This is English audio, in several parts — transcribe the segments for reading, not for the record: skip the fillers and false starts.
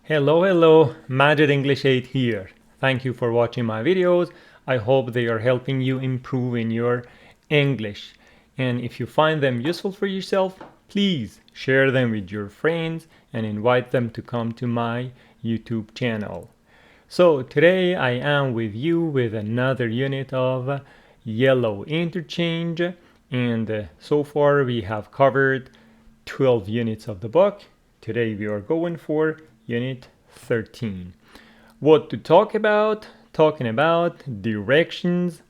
Hello, Magic English 8 here. Thank you for watching my videos. I hope they are helping you improve in your English. And if you find them useful for yourself, please share them with your friends and invite them to come to my YouTube channel. So today I am with you with another unit of yellow interchange, and so far we have covered 12 units of the book. Today we are going for Unit 13. What to talk about? Talking about directions.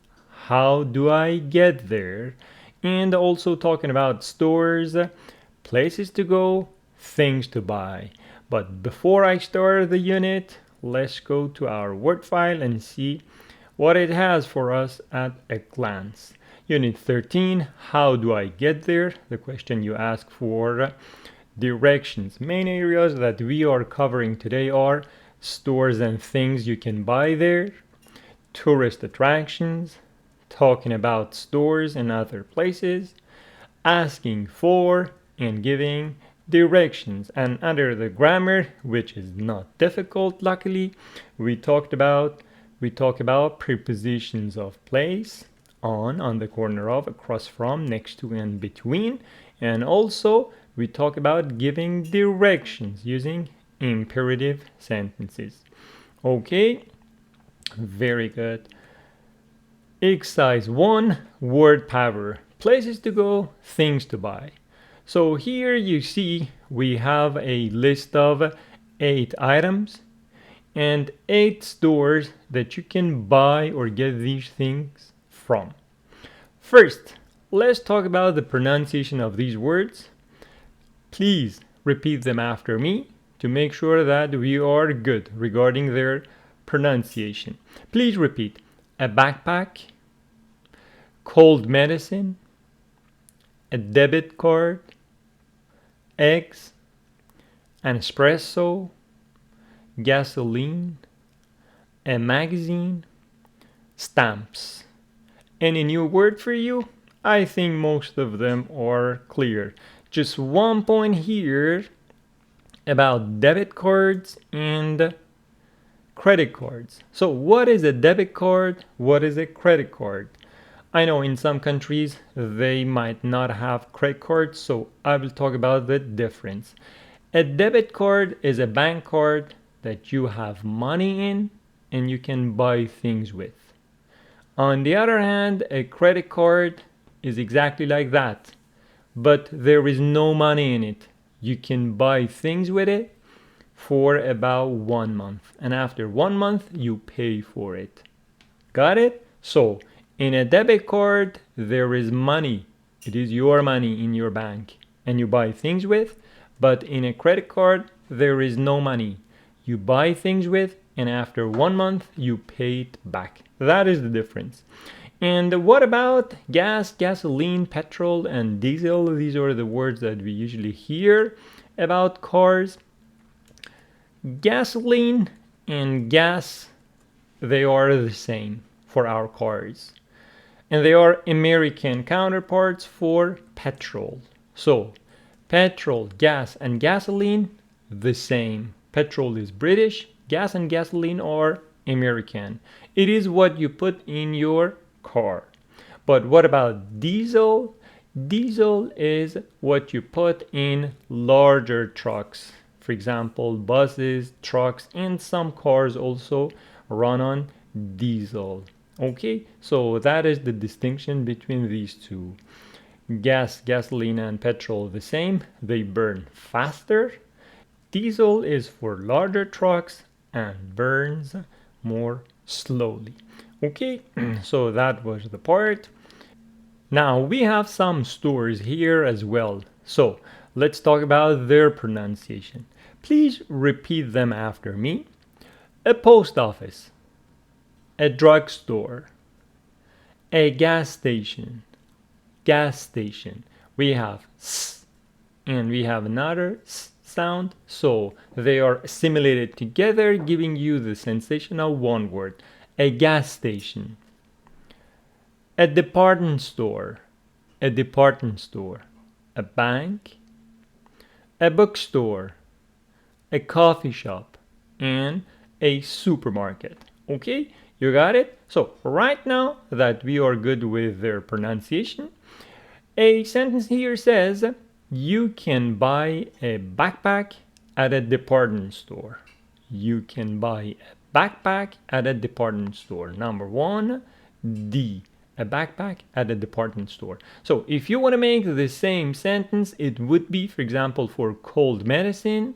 How do I get there? And also talking about stores, places to go, things to buy. But before I start the unit, let's go to our Word file and see what it has for us at a glance. Unit 13, how do I get there? The question you ask for directions. Main areas that we are covering today are stores and things you can buy there, tourist attractions, talking about stores and other places, asking for and giving directions. And under the grammar, which is not difficult luckily, we talk about prepositions of place, on the corner of, across from, next to, and between. And also we talk about giving directions using imperative sentences. Okay, very good. Exercise 1, word power. Places to go, things to buy. So here you see we have a list of 8 items and 8 stores that you can buy or get these things from. First, let's talk about the pronunciation of these words. Please repeat them after me to make sure that we are good regarding their pronunciation. Please repeat: a backpack, cold medicine, a debit card, eggs, an espresso, gasoline, a magazine, stamps. Any new word for you? I think most of them are clear. Just 1 point here about debit cards and credit cards. So what is a debit card? What is a credit card? I know in some countries they might not have credit cards, so I will talk about the difference. A debit card is a bank card that you have money in and you can buy things with. On the other hand, a credit card is exactly like that, but there is no money in it. You can buy things with it for about 1 month, and after 1 month you pay for it. Got it? So in a debit card there is money. It is your money in your bank and you buy things with, but in a credit card there is no money. You buy things with and after 1 month you pay it back. That is the difference. And what about gas, gasoline, petrol, and diesel? These are the words that we usually hear about cars. Gasoline and gas, they are the same for our cars. And they are American counterparts for petrol. So, petrol, gas, and gasoline, the same. Petrol is British, gas and gasoline are American. It is what you put in your car. But what about diesel? Diesel is what you put in larger trucks. For example, buses, trucks, and some cars also run on diesel. Okay, so that is the distinction between these two. Gas, gasoline, and petrol the same. They burn faster. Diesel is for larger trucks and burns more slowly. Okay, so that was the part. Now we have some stores here as well. So let's talk about their pronunciation. Please repeat them after me. A post office, a drugstore, a gas station, gas station. We have s and we have another s sound, so they are assimilated together, giving you the sensation of one word. A gas station. A department store, a department store. A bank, a bookstore, a coffee shop, and a supermarket. Okay, you got it? So right now that we are good with their pronunciation, a sentence here says, you can buy a backpack at a department store. You can buy a backpack at a department store. Number one, D. A backpack at a department store. So if you want to make the same sentence, it would be, for example, for cold medicine,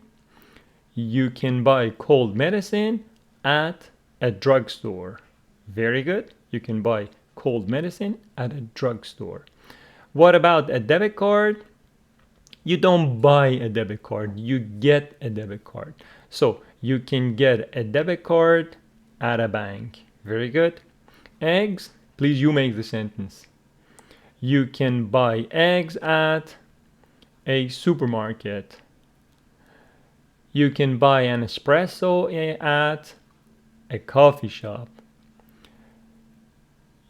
you can buy cold medicine at a drugstore. Very good. You can buy cold medicine at a drugstore. What about a debit card? You don't buy a debit card, you get a debit card. So you can get a debit card at a bank. Very good. Eggs, please you make the sentence. You can buy eggs at a supermarket. You can buy an espresso at a coffee shop.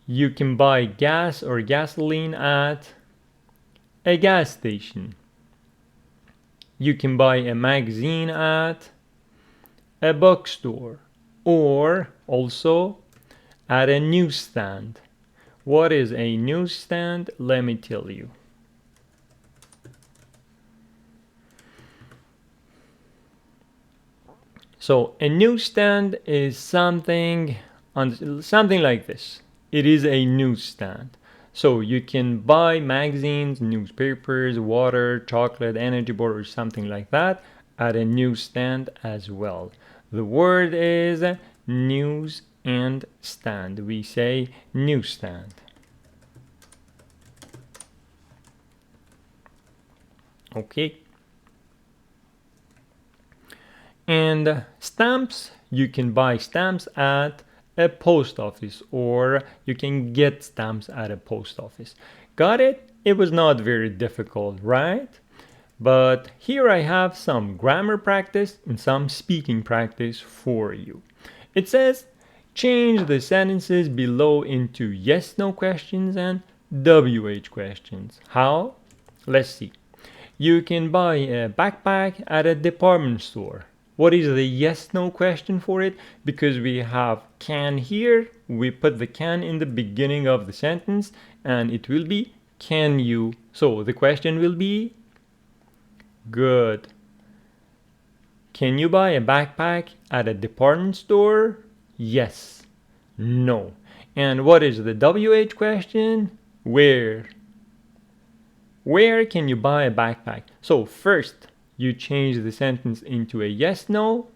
You can buy gas or gasoline at a gas station. You can buy a magazine at a bookstore or also at a newsstand. What is a newsstand? Let me tell you. So a newsstand is something like this. It is a newsstand. So you can buy magazines, newspapers, water, chocolate, energy bar, or something like that at a newsstand as well. The word is news and stand. We say newsstand. Okay. And stamps, you can buy stamps at a post office or you can get stamps at a post office. Got it? It was not very difficult, right? But here I have some grammar practice and some speaking practice for you. It says, change the sentences below into yes/no questions and WH questions. How? Let's see. You can buy a backpack at a department store. What is the yes/no question for it? Because we have can here, we put the can in the beginning of the sentence and it will be can you. So the question will be good. Can you buy a backpack at a department store? Yes. No. And what is the WH question? Where? Where can you buy a backpack? So first, you change the sentence into a yes/no,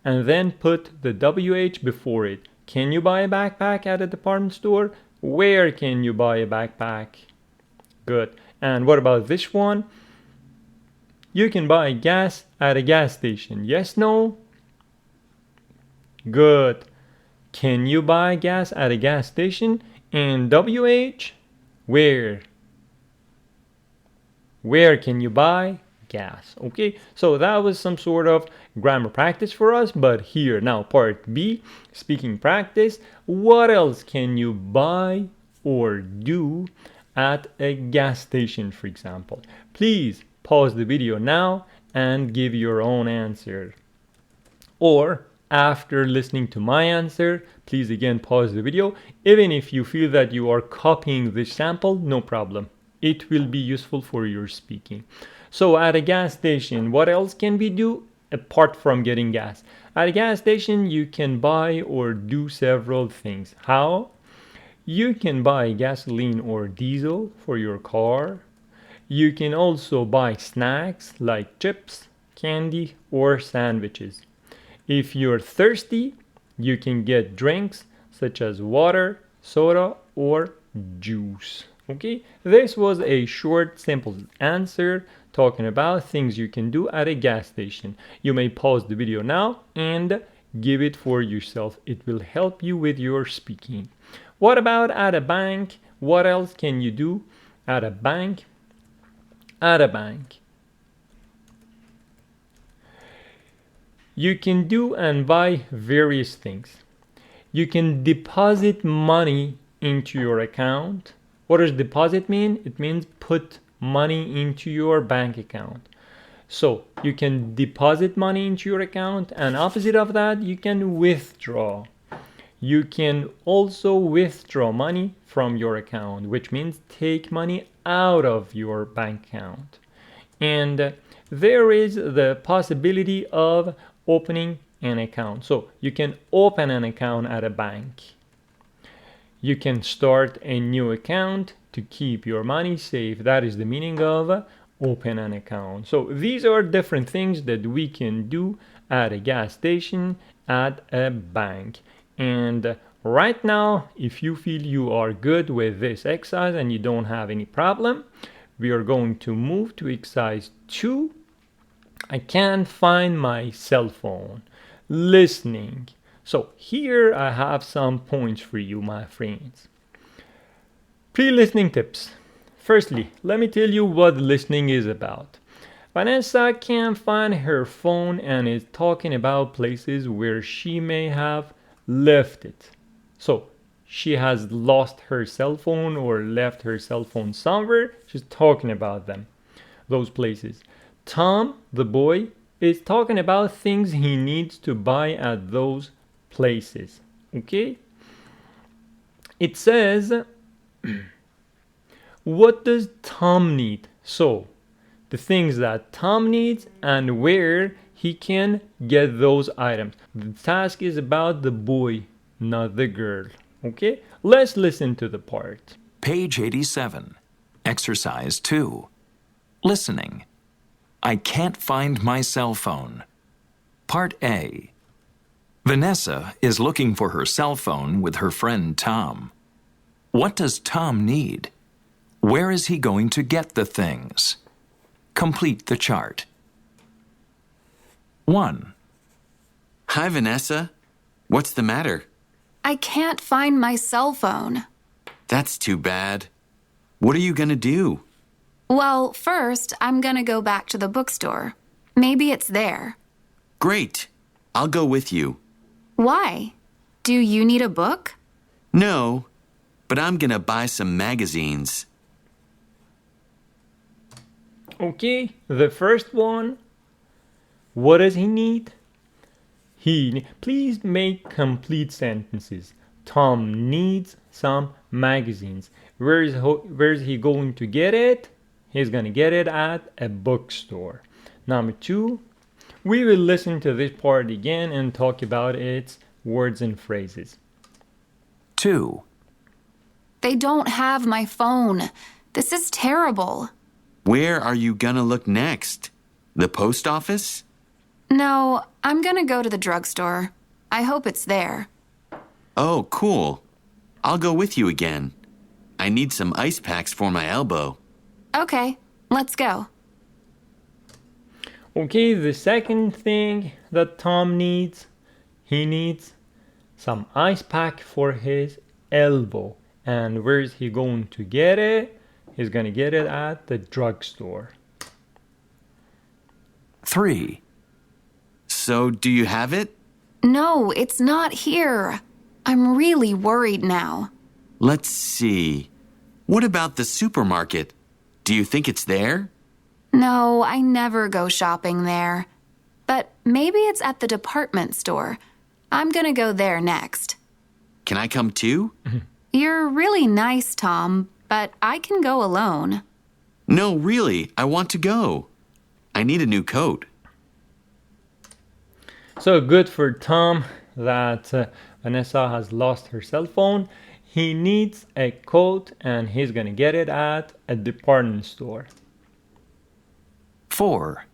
and then put the WH before it. Can you buy a backpack at a department store? Where can you buy a backpack? Good. And what about this one? You can buy gas at a gas station. Yes/no? Good. Can you buy gas at a gas station? And WH? Where? Where can you buy gas? Okay, so that was some sort of grammar practice for us, but here now part B, speaking practice. What else can you buy or do at a gas station, for example? Please pause the video now and give your own answer. Or after listening to my answer, please again pause the video. Even if you feel that you are copying this sample, no problem. It will be useful for your speaking. So at a gas station, what else can we do apart from getting gas? At a gas station, you can buy or do several things. How? You can buy gasoline or diesel for your car. You can also buy snacks like chips, candy, or sandwiches. If you're thirsty, you can get drinks such as water, soda, or juice. Okay, this was a short, simple answer talking about things you can do at a gas station. You may pause the video now and give it for yourself. It will help you with your speaking. What about at a bank? What else can you do at a bank? At a bank, you can do and buy various things. You can deposit money into your account. What does deposit mean? It means put money into your bank account. So you can deposit money into your account, and opposite of that, you can withdraw. You can also withdraw money from your account, which means take money out of your bank account. And there is the possibility of opening an account. So you can open an account at a bank. You can start a new account to keep your money safe. That is the meaning of open an account. So these are different things that we can do at a gas station, at a bank. And right now, if you feel you are good with this exercise and you don't have any problem, we are going to move to exercise 2. I can't find my cell phone. Listening. So here I have some points for you, my friends. Pre-listening tips. Firstly, let me tell you what listening is about. Vanessa can't find her phone and is talking about places where she may have left it. So she has lost her cell phone or left her cell phone somewhere. She's talking about them, those places. Tom, the boy, is talking about things he needs to buy at those places. Okay? It says, what does Tom need? So, the things that Tom needs and where he can get those items. The task is about the boy, not the girl. Okay? Let's listen to the part. Page 87. Exercise 2. Listening. I can't find my cell phone. Part A. Vanessa is looking for her cell phone with her friend Tom. What does Tom need? Where is he going to get the things? Complete the chart. 1. Hi, Vanessa. What's the matter? I can't find my cell phone. That's too bad. What are you going to do? Well, first, I'm gonna go back to the bookstore. Maybe it's there. Great. I'll go with you. Why? Do you need a book? No, but I'm going to buy some magazines. Okay, the first one. What does he need? Please make complete sentences. Tom needs some magazines. Where is he going to get it? He's going to get it at a bookstore. Number 2, we will listen to this part again and talk about its words and phrases. 2. They don't have my phone. This is terrible. Where are you going to look next? The post office? No, I'm gonna go to the drugstore. I hope it's there. Oh, cool. I'll go with you again. I need some ice packs for my elbow. Okay, let's go. Okay, the second thing that Tom needs, he needs some ice pack for his elbow. And where is he going to get it? He's going to get it at the drugstore. 3. So, do you have it? No, it's not here. I'm really worried now. Let's see. What about the supermarket? Do you think it's there? No, I never go shopping there. But maybe it's at the department store. I'm gonna go there next. Can I come too? You're really nice, Tom, but I can go alone. No, really, I want to go. I need a new coat. So good for Tom that Vanessa has lost her cell phone. He needs a coat and he's going to get it at a department store. 4.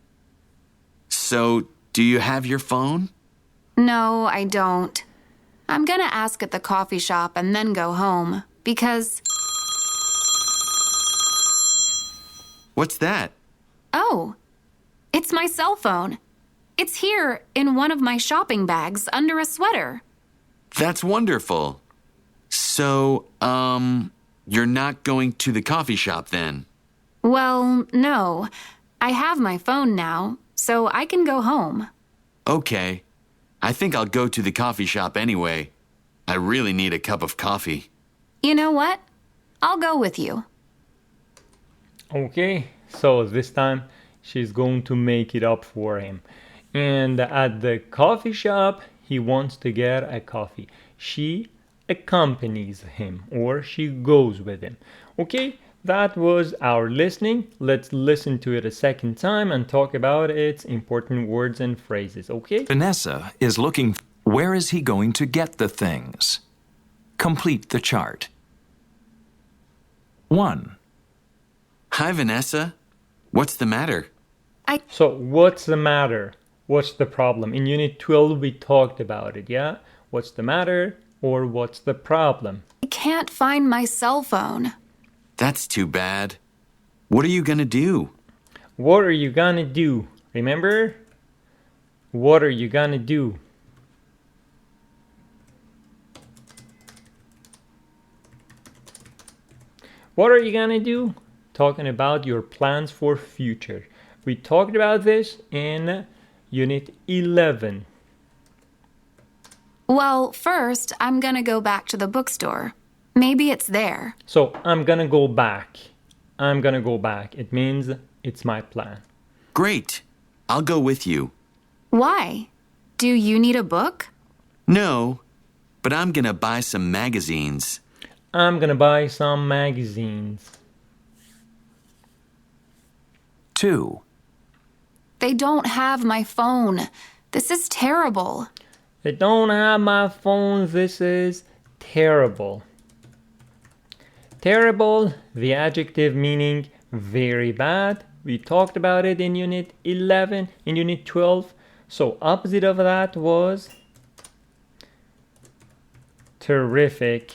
So, do you have your phone? No, I don't. I'm gonna ask at the coffee shop and then go home, because... What's that? Oh, it's my cell phone. It's here in one of my shopping bags under a sweater. That's wonderful. So, you're not going to the coffee shop then? Well, no. I have my phone now, so I can go home. Okay. I think I'll go to the coffee shop anyway. I really need a cup of coffee. You know what? I'll go with you. Okay, so this time She's going to make it up for him. And at the coffee shop, he wants to get a coffee. She accompanies him or she goes with him. Okay, that was our listening. Let's listen to it a second time and talk about its important words and phrases, okay? Vanessa is looking. Where is he going to get the things? Complete the chart. 1, Hi, Vanessa. What's the matter? So, what's the matter? What's the problem? In Unit 12, we talked about it, yeah? What's the matter or what's the problem? I can't find my cell phone. That's too bad. What are you gonna do? What are you gonna do? Remember? What are you gonna do? What are you gonna do? Talking about your plans for future. We talked about this in Unit 11. Well, first, I'm gonna go back to the bookstore. Maybe it's there. So, I'm gonna go back. I'm gonna go back. It means it's my plan. Great. I'll go with you. Why? Do you need a book? No, but I'm gonna buy some magazines. I'm gonna buy some magazines. 2, They don't have my phone. This is terrible. They don't have my phone. This is terrible. Terrible, the adjective meaning very bad. We talked about it in Unit 11, in Unit 12. So opposite of that was terrific.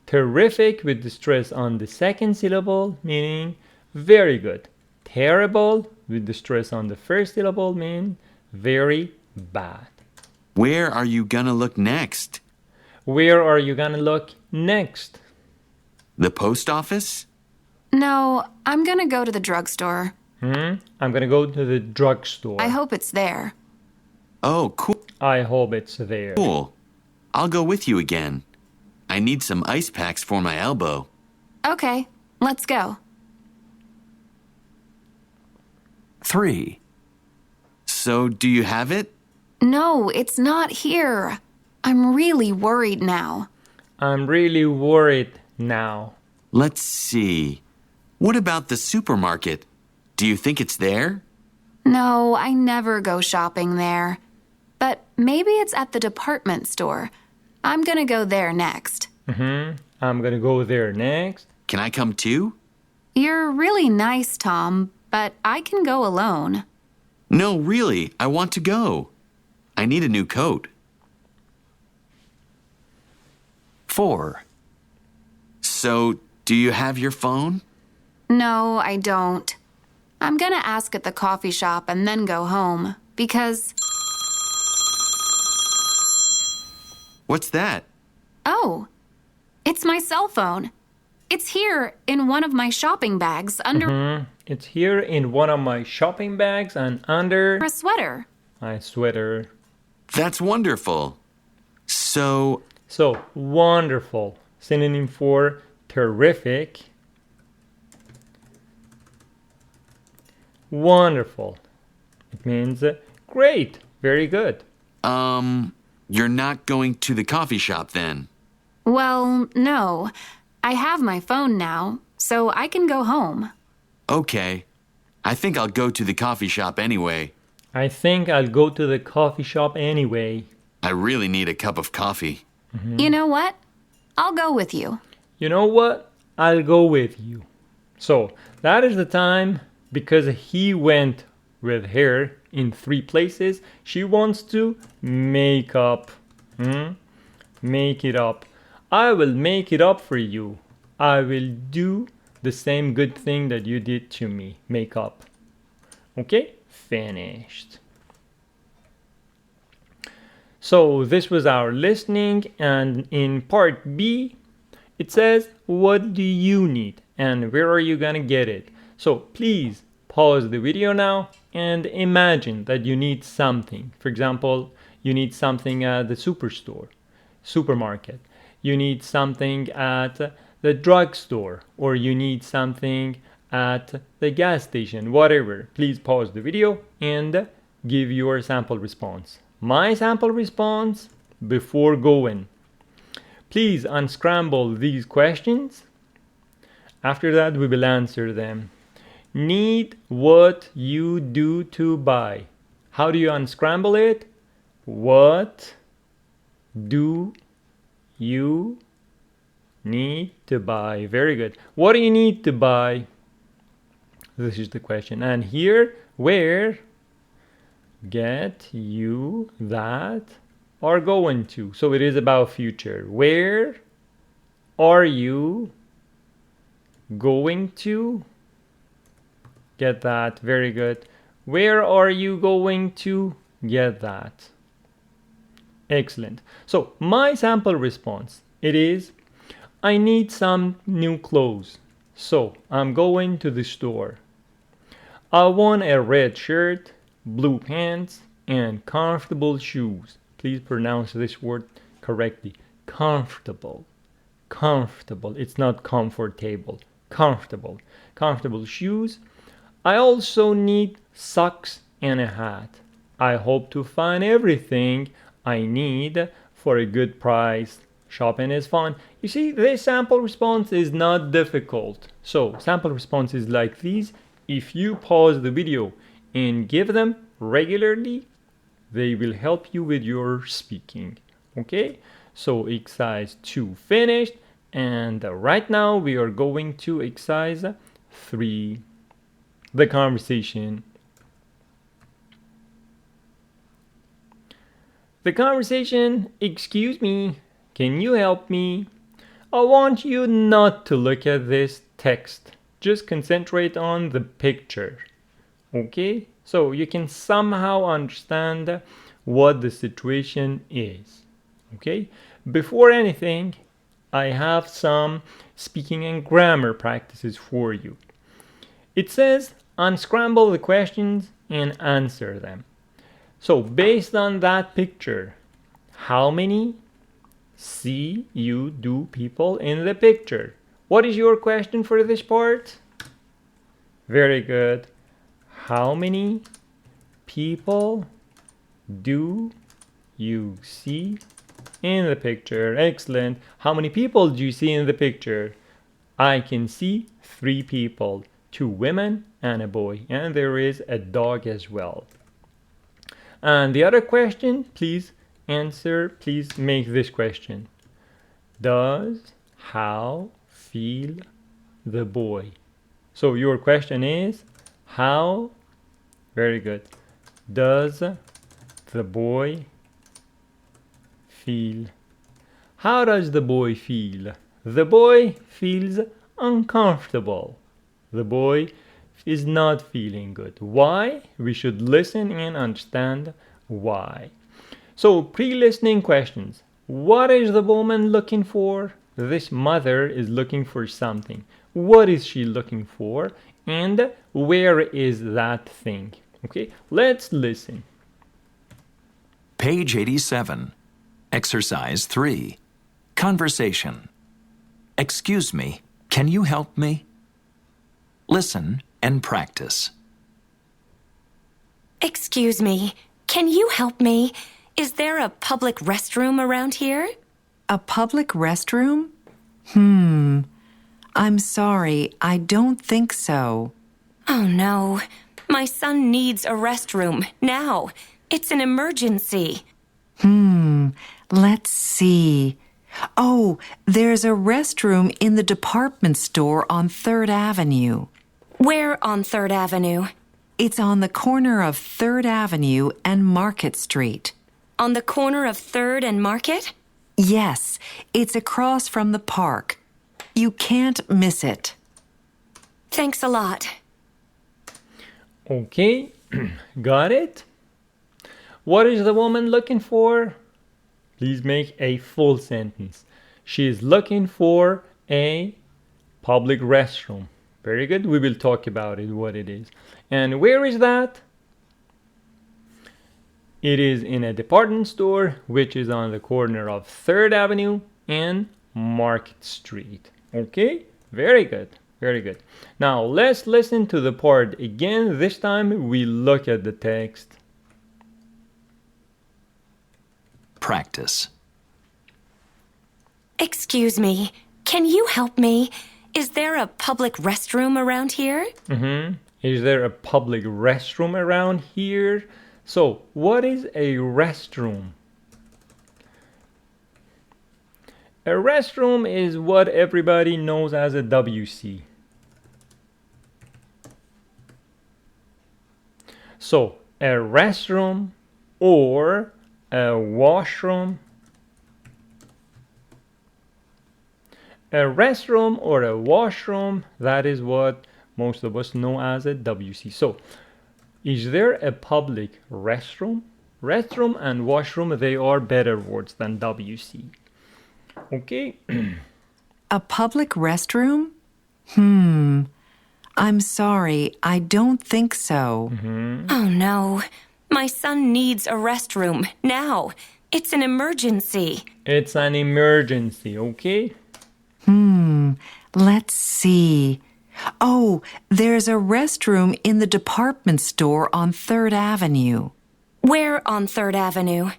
Terrific with the stress on the second syllable, meaning very good. Terrible with the stress on the first syllable, meaning very bad. Where are you gonna look next? Where are you gonna look next? The post office? No, I'm gonna go to the drugstore. I'm gonna go to the drugstore. I hope it's there. Oh, cool. I hope it's there. I'll go with you again. I need some ice packs for my elbow. Okay, let's go. 3, So, do you have it? No, it's not here. I'm really worried now. I'm really worried now. Let's see. What about the supermarket? Do you think it's there? No, I never go shopping there. But maybe it's at the department store. I'm gonna go there next. I'm gonna go there next. Can I come too? You're really nice, Tom, but I can go alone. No, really, I want to go. I need a new coat. 4, So, do you have your phone? No, I don't. I'm gonna ask at the coffee shop and then go home, because... What's that? Oh, it's my cell phone. It's here in one of my shopping bags under It's here in one of my shopping bags and under a sweater. my sweater. That's wonderful. So, So, wonderful. Synonym for terrific. Wonderful. It means great, very good. you're not going to the coffee shop then? Well, no. I have my phone now, so I can go home. Okay. I think I'll go to the coffee shop anyway. I think I'll go to the coffee shop anyway. I really need a cup of coffee. You know what? I'll go with you. You know what? I'll go with you. So, that is the time because he went with her in 3 places. She wants to make up. Make it up. I will make it up for you. I will do the same good thing that you did to me. Make up. Okay? Finished. So this was our listening, and in part B, it says, what do you need and where are you gonna get it? So please pause the video now and imagine that you need something. For example, you need something at the supermarket. You need something at the drugstore, or you need something at the gas station, whatever. Please pause the video and give your sample response. My sample response before going. Please unscramble these questions. After that, we will answer them. Need what you do to buy. How do you unscramble it? What do you need to buy? Very good. What do you need to buy? This is the question. And here, where get you that are going to. So it is about future. Where are you going to get that? Very good. Where are you going to get that? Excellent. So my sample response, it is, I need some new clothes. So I'm going to the store. I want a red shirt, blue pants, and comfortable shoes. Please pronounce this word correctly. Comfortable. Comfortable. It's not comfortable. Comfortable. Comfortable shoes. I also need socks and a hat. I hope to find everything I need for a good price. Shopping is fun. You see, this sample response is not difficult. So, sample responses like these, if you pause the video and give them regularly, they will help you with your speaking. Okay? So, exercise 2 finished. And right now, we are going to exercise 3, the conversation. The conversation, excuse me, can you help me? I want you not to look at this text. Just concentrate on the picture. Okay? So you can somehow understand what the situation is. Okay? Before anything, I have some speaking and grammar practices for you. It says, unscramble the questions and answer them. So based on that picture, how many see you do people in the picture? What is your question for this part? Very good. How many people do you see in the picture? Excellent. How many people do you see in the picture? I can see 3 people, 2 women and a boy, and there is a dog as well. And the other question, please answer, please make this question. Does how feel the boy? So your question is, how, very good, does the boy feel? How does the boy feel? The boy feels uncomfortable. The boy is not feeling good. Why? We should listen and understand why. So, pre-listening questions. What is the woman looking for? This mother is looking for something. What is she looking for? And where is that thing? Okay, let's listen. Page 87. Exercise 3. Conversation. Excuse me, can you help me? Listen and practice. Excuse me, can you help me? Is there a public restroom around here? A public restroom? I'm sorry, I don't think so. Oh no, my son needs a restroom now. It's an emergency. Let's see. Oh, there's a restroom in the department store on 3rd Avenue. Where on 3rd Avenue? It's on the corner of 3rd Avenue and Market Street. On the corner of 3rd and Market? Yes, it's across from the park. You can't miss it. Thanks a lot. Okay, got it? What is the woman looking for? Please make a full sentence. She is looking for a public restroom. Very good. We will talk about it, what it is. And where is that? It is in a department store, which is on the corner of 3rd Avenue and Market Street. Okay? Very good. Very good. Now let's listen to the part again. This time we look at the text. Practice. Excuse me, can you help me? Is there a public restroom around here? Is there a public restroom around here? So, what is a restroom? A restroom is what everybody knows as a WC. So, a restroom or a washroom. A restroom or a washroom, that is what most of us know as a WC. So, is there a public restroom? Restroom and washroom, they are better words than WC. Okay. A public restroom? I'm sorry, I don't think so. Oh no, my son needs a restroom now. It's an emergency. It's an emergency, okay? Let's see. Oh, there's a restroom in the department store on 3rd Avenue. Where on 3rd Avenue?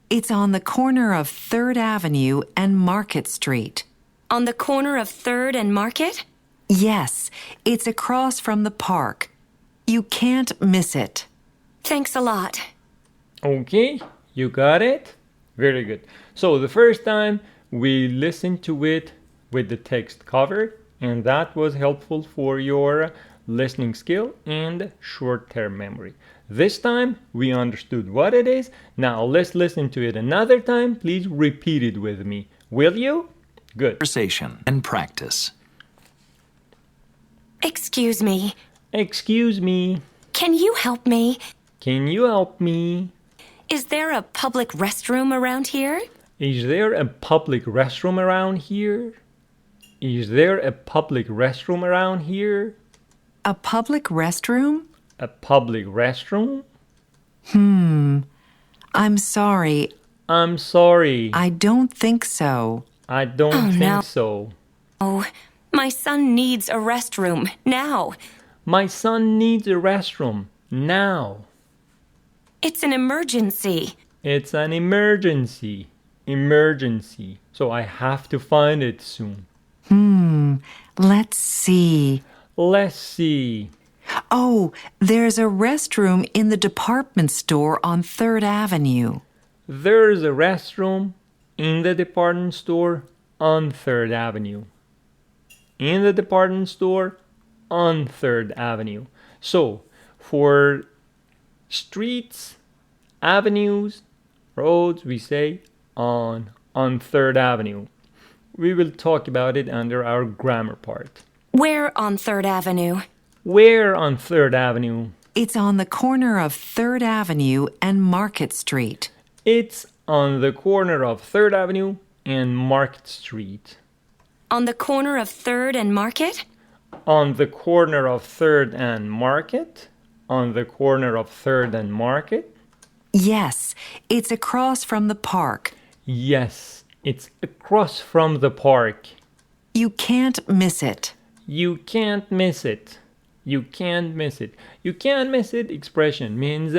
It's on the corner of 3rd Avenue and Market Street. On the corner of 3rd and Market? Yes, it's across from the park. You can't miss it. Thanks a lot. Okay, you got it? Very good. So the first time we listened to it with the text covered, and that was helpful for your listening skill and short-term memory. This time we understood what it is. Now let's listen to it another time. Please repeat it with me. Will you? Good. Conversation and practice. Excuse me, Excuse me. can you help me? Can you help me? Is there a public restroom around here? Is there a public restroom around here? Is there a public restroom around here? A public restroom? A public restroom? I'm sorry, I'm sorry. I don't think so. I don't Oh, think no. so. Oh, my son needs a restroom now. My son needs a restroom now. It's an emergency. It's an emergency. Emergency. So I have to find it soon. Let's see. Let's see. Oh, there's a restroom in the department store on 3rd Avenue. There's a restroom in the department store on 3rd Avenue. In the department store on 3rd Avenue. So, for streets, avenues, roads, we say on 3rd Avenue. We will talk about it under our grammar part. Where on 3rd Avenue? Where on 3rd Avenue? It's on the corner of 3rd Avenue and Market Street. It's on the corner of 3rd Avenue and Market Street. On the corner of 3rd and Market? On the corner of 3rd and Market? On the corner of 3rd and Market? Yes, it's across from the park. Yes, it's across from the park. You can't miss it. You can't miss it. You can't miss it. You can't miss it expression means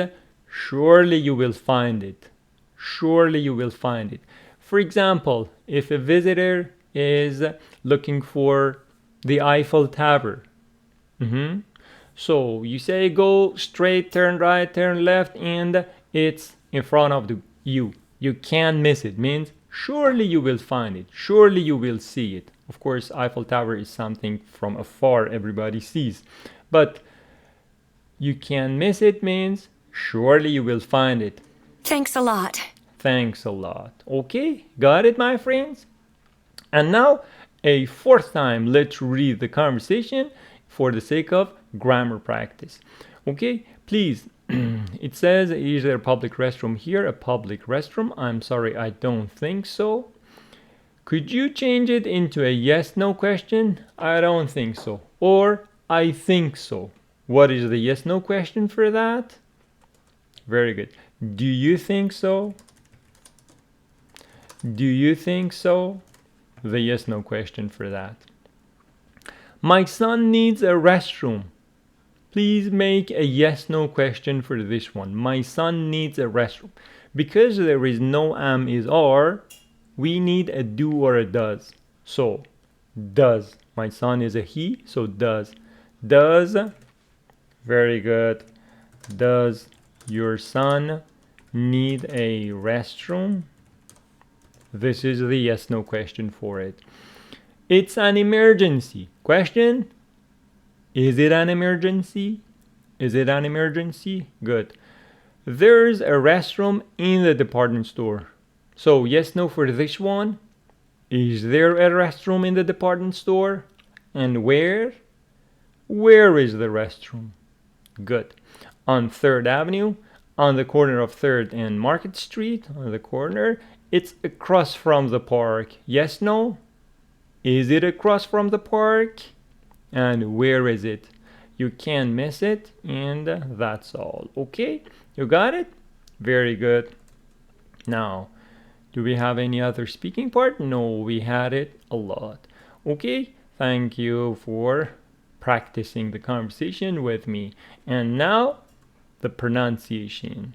surely you will find it. Surely you will find it. For example, if a visitor is looking for the Eiffel Tower, so you say go straight, turn right, turn left, and it's in front of you. You can't miss it means surely you will find it. Surely you will see it. Of course, Eiffel Tower is something from afar everybody sees. But you can't miss it means surely you will find it. Thanks a lot. Thanks a lot. Okay, got it, my friends? And now, a fourth time, let's read the conversation for the sake of grammar practice. Okay, please. It says, is there a public restroom here? A public restroom? I'm sorry, I don't think so. Could you change it into a yes-no question? I don't think so. Or I think so. What is the yes-no question for that? Very good. Do you think so? Do you think so? The yes-no question for that. My son needs a restroom. Please make a yes/no question for this one. My son needs a restroom. Because there is no am is are, we need a do or a does. So, does. My son is a he, so does. Does, very good. Does your son need a restroom? This is the yes/no question for it. It's an emergency. Question? Is it an emergency? Is it an emergency? Good. There's a restroom in the department store. So, yes/no for this one. Is there a restroom in the department store? And where? Where is the restroom? Good. On 3rd Avenue, on the corner of 3rd and Market Street, on the corner, it's across from the park. Yes/no? Is it across from the park? And where is it? You can't miss it, and that's all. Okay? You got it? Very good. Now, do we have any other speaking part? No, we had it a lot. Okay? Thank you for practicing the conversation with me. And now, the pronunciation.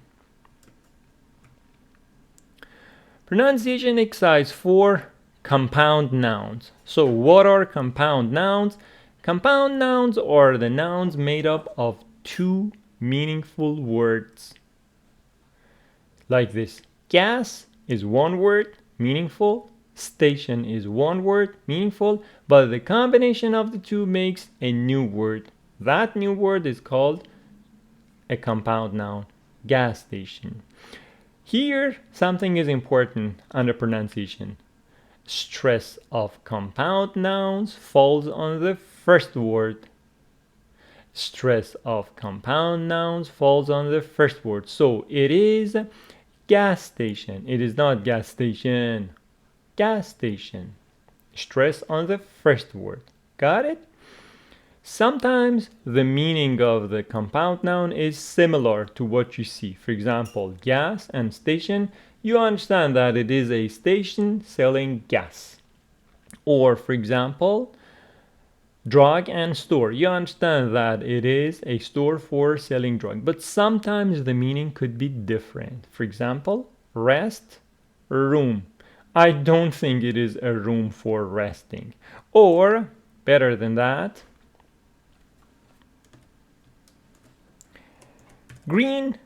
Pronunciation exercise 4, compound nouns. So what are compound nouns? Compound nouns are the nouns made up of 2 meaningful words. Like this. Gas is 1 word, meaningful. Station is 1 word, meaningful. But the combination of the 2 makes a new word. That new word is called a compound noun. Gas station. Here, something is important under pronunciation. Stress of compound nouns falls on the first word. Stress of compound nouns falls on the first word. So it is gas station. It is not gas station. Gas station. Stress on the first word. Got it? Sometimes the meaning of the compound noun is similar to what you see. For example, gas and station, you understand that it is a station selling gas. Or, for example, drug and store, you understand that it is a store for selling drug. But sometimes the meaning could be different. For example, rest, room. I don't think it is a room for resting. Or, better than that, green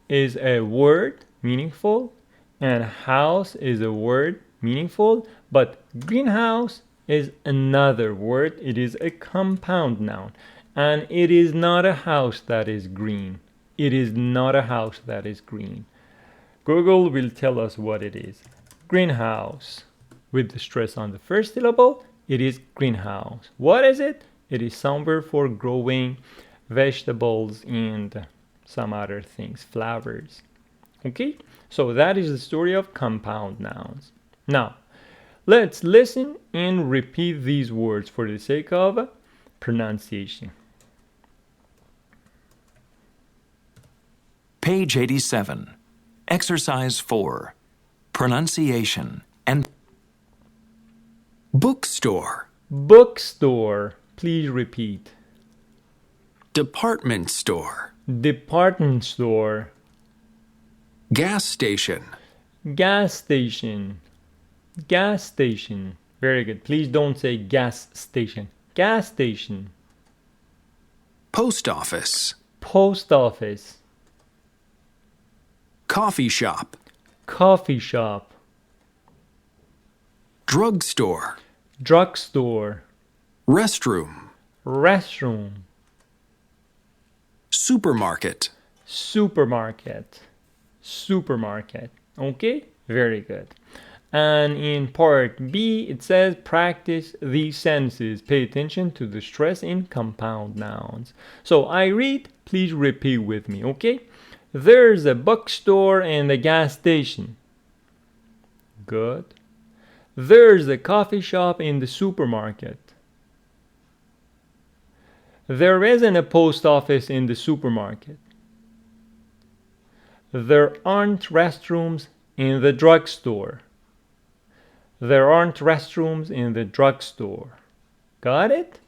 is a word, meaningful, and house is a word, meaningful, but greenhouse is another word. It is a compound noun, and it is not a house that is green. It is not a house that is green. Google will tell us what it is. Greenhouse. With the stress on the first syllable, it is greenhouse. What is it? It is somewhere for growing vegetables and some other things, flowers. Okay, so that is the story of compound nouns. Now, let's listen and repeat these words for the sake of pronunciation. Page 87. Exercise 4. Pronunciation and Bookstore. Bookstore. Please repeat. Department store. Department store. Gas station. Gas station. Gas station. Very good. Please don't say gas station. Gas station. Post office. Post office. Coffee shop. Coffee shop. Drugstore. Drugstore. Restroom. Restroom. Supermarket. Supermarket. Supermarket. Okay? Very good. And in part B, it says practice these sentences. Pay attention to the stress in compound nouns. So I read, please repeat with me, okay? There's a bookstore and a gas station. Good. There's a coffee shop in the supermarket. There isn't a post office in the supermarket. There aren't restrooms in the drugstore. There aren't restrooms in the drugstore. Got it?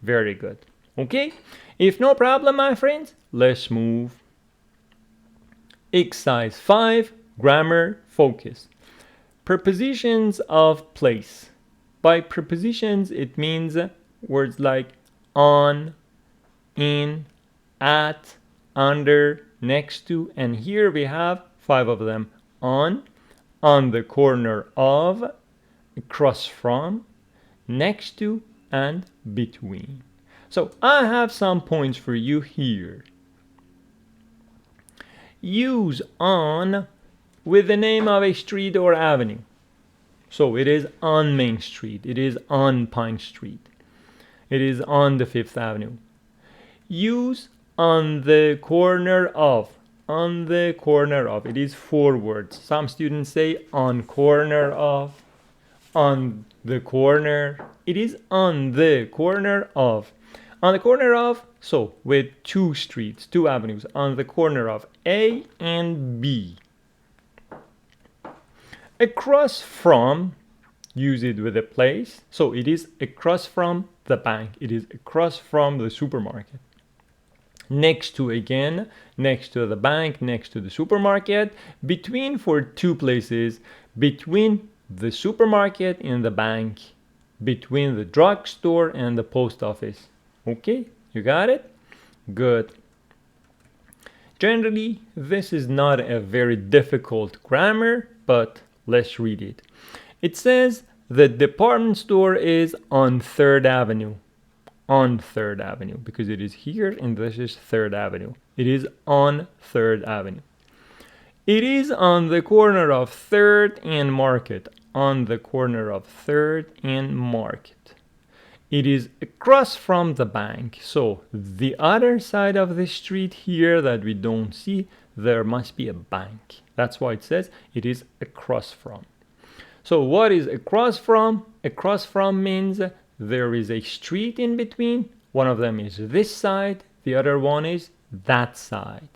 Very good. Okay? If no problem, my friends, let's move. Exercise 5, grammar focus. Prepositions of place. By prepositions, it means words like on, in, at, under, next to, and here we have 5 of them. On the corner of, across from, next to, and between. So I have some points for you here. Use on with the name of a street or avenue. So it is on Main Street. It is on Pine Street. It is on the Fifth Avenue. Use on the corner of. On the corner of. It is 4 words. Some students say on corner of. On the corner. It is on the corner of. On the corner of, so with 2 streets, 2 avenues, on the corner of A and B. Across from, use it with a place, so it is across from the bank. It is across from the supermarket. Next to, again, next to the bank, next to the supermarket. Between for 2 places, between the supermarket and the bank, between the drugstore and the post office. Okay, you got it? Good. Generally, this is not a very difficult grammar, but let's read it. It says the department store is on 3rd Avenue. On 3rd Avenue, because it is here and this is 3rd Avenue. It is on 3rd Avenue. It is on the corner of 3rd and Market. On the corner of 3rd and Market. It is across from the bank. So the other side of the street here that we don't see, there must be a bank. That's why it says it is across from. So what is across from? Across from means there is a street in between. One of them is this side. The other one is that side.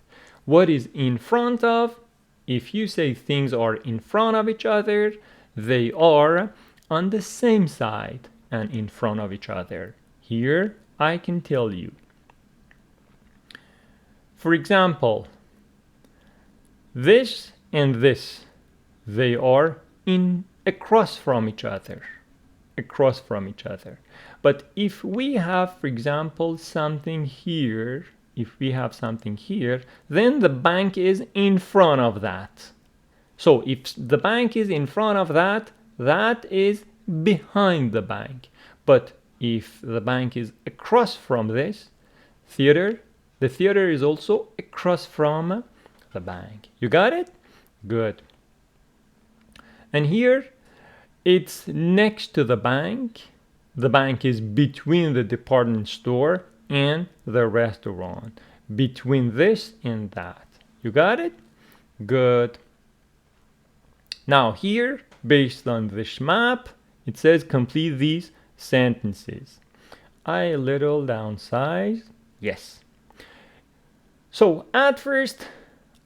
What is in front of? If you say things are in front of each other, they are on the same side and in front of each other. Here I can tell you. For example, this and this, they are across from each other. Across from each other. But if we have, for example, something here, then the bank is in front of that. So if the bank is in front of that, that is behind the bank. But if the bank is across from this theater, the theater is also across from the bank. You got it? Good. And here it's next to the bank. The bank is between the department store and the restaurant. Between this and that. You got it? Good. Now here, based on this map, it says complete these sentences. I a little downsize. Yes. So at first,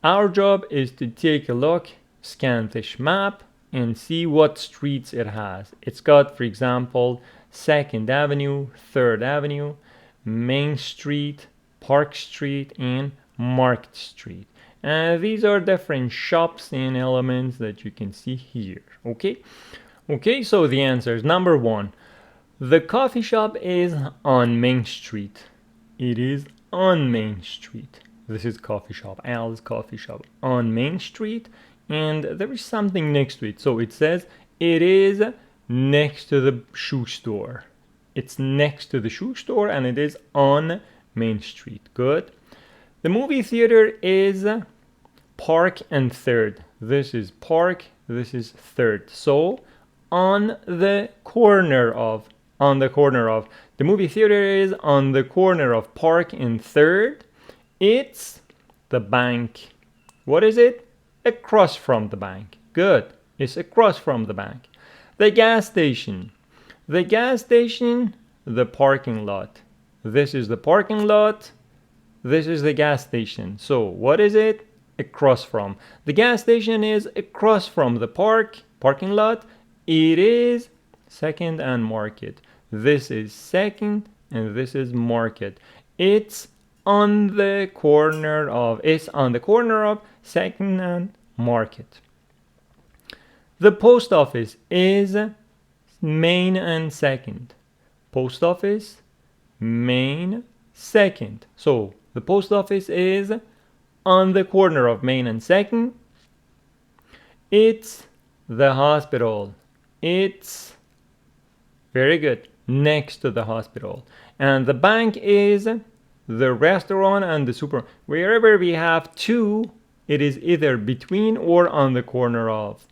our job is to take a look, scan this map, and see what streets it has. It's got, for example, 2nd Avenue, 3rd Avenue, Main Street, Park Street, and Market Street. These are different shops and elements that you can see here. Okay, so the answer is number 1. The coffee shop is on Main Street. It is on Main Street. This is coffee shop, Al's coffee shop on Main Street, and there is something next to it. So it says it is next to the shoe store. It's next to the shoe store and it is on Main Street. Good. The movie theater is Park and 3rd. This is Park, this is 3rd. So on the corner of. The movie theater is on the corner of Park and 3rd. It's the bank. What is it? Across from the bank. Good. It's across from the bank. The gas station. The gas station, the parking lot. This is the parking lot. This is the gas station. So what is it? Across from. The gas station is across from the parking lot. It is 2nd and Market. This is 2nd and this is market. It's on the corner of 2nd and Market. The post office is Main and 2nd. Post office, Main, 2nd. So the post office is on the corner of Main and 2nd. It's the hospital. It's very good, next to the hospital. And the bank is the restaurant and the supermarket. Wherever we have two, it is either between or on the corner of.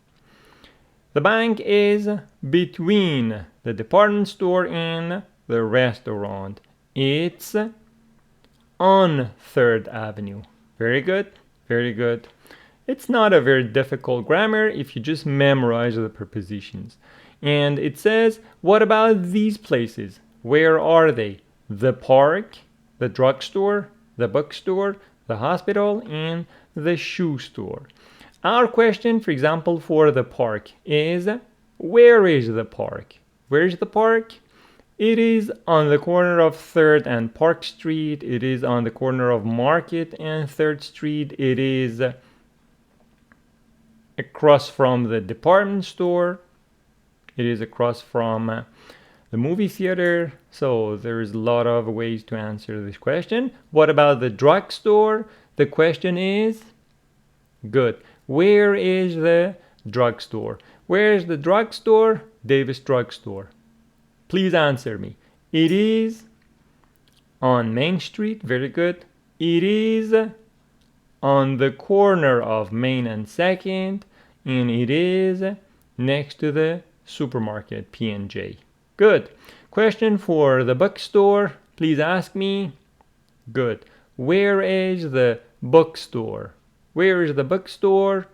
The bank is between the department store and the restaurant. It's on 3rd Avenue. Very good, very good. It's not a very difficult grammar if you just memorize the prepositions. And it says, what about these places? Where are they? The park, the drugstore, the bookstore, the hospital, and the shoe store. Our question, for example, for the park is, where is the park? Where is the park? It is on the corner of 3rd and Park Street. It is on the corner of Market and 3rd Street. It is across from the department store. It is across from the movie theater. So there's a lot of ways to answer this question. What about the drugstore? The question is, good. Where is the drugstore? Where is the drugstore? Davis Drugstore. Please answer me. It is on Main Street. Very good. It is on the corner of Main and 2nd. And it is next to the supermarket, P&J. Good. Question for the bookstore. Please ask me. Good. Where is the bookstore? Where is the bookstore?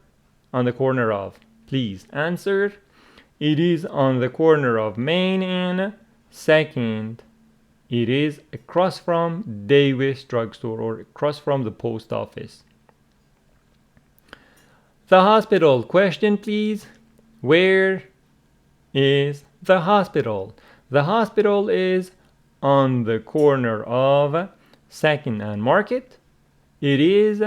On the corner of. Please answer. It is on the corner of Main and 2nd. It is across from Davis Drugstore or across from the post office. The hospital. Question, please. Where is the hospital? The hospital is on the corner of 2nd and Market. It is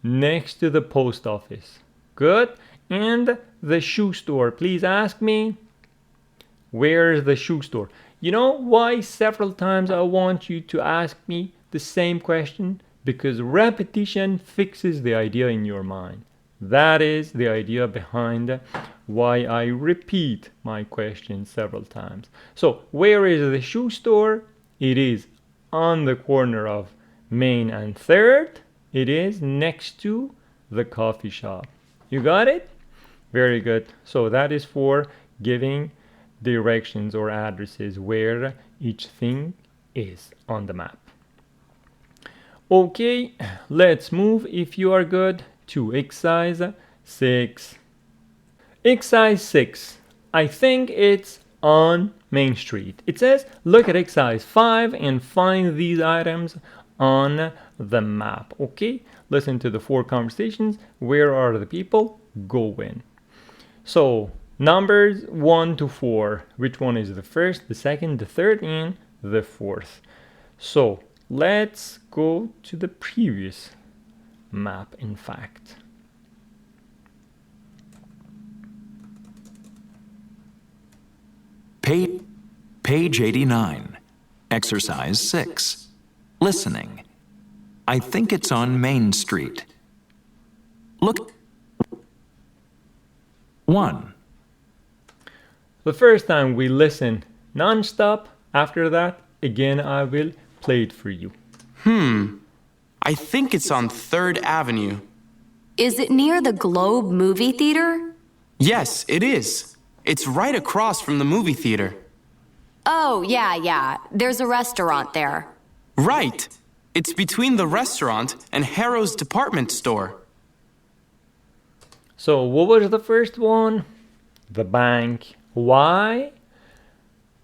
next to the post office. Good. And the shoe store. Please ask me, where is the shoe store? You know why several times I want you to ask me the same question? Because repetition fixes the idea in your mind. That is the idea behind why I repeat my question several times. So, where is the shoe store? It is on the corner of Main and 3rd. It is next to the coffee shop. You got it? Very good. So that is for giving directions or addresses where each thing is on the map. Okay, let's move, if you are good, to exercise 6. Exercise 6. I think it's on Main Street. It says, look at exercise 5 and find these items on the map. Okay, listen to the 4 conversations. Where are the people going? So, numbers 1 to 4. Which one is the first, the second, the third, and the fourth? So, let's go to the previous map, in fact. Page 89. Exercise 6. Listening. I think it's on Main Street. Look. 1. The first time we listen non-stop. After that, again, I will play it for you. I think it's on 3rd Avenue. Is it near the Globe movie theater? Yes, it is. It's right across from the movie theater. Oh, yeah. There's a restaurant there. Right. It's between the restaurant and Harrow's department store. So, what was the first one? The bank. Why?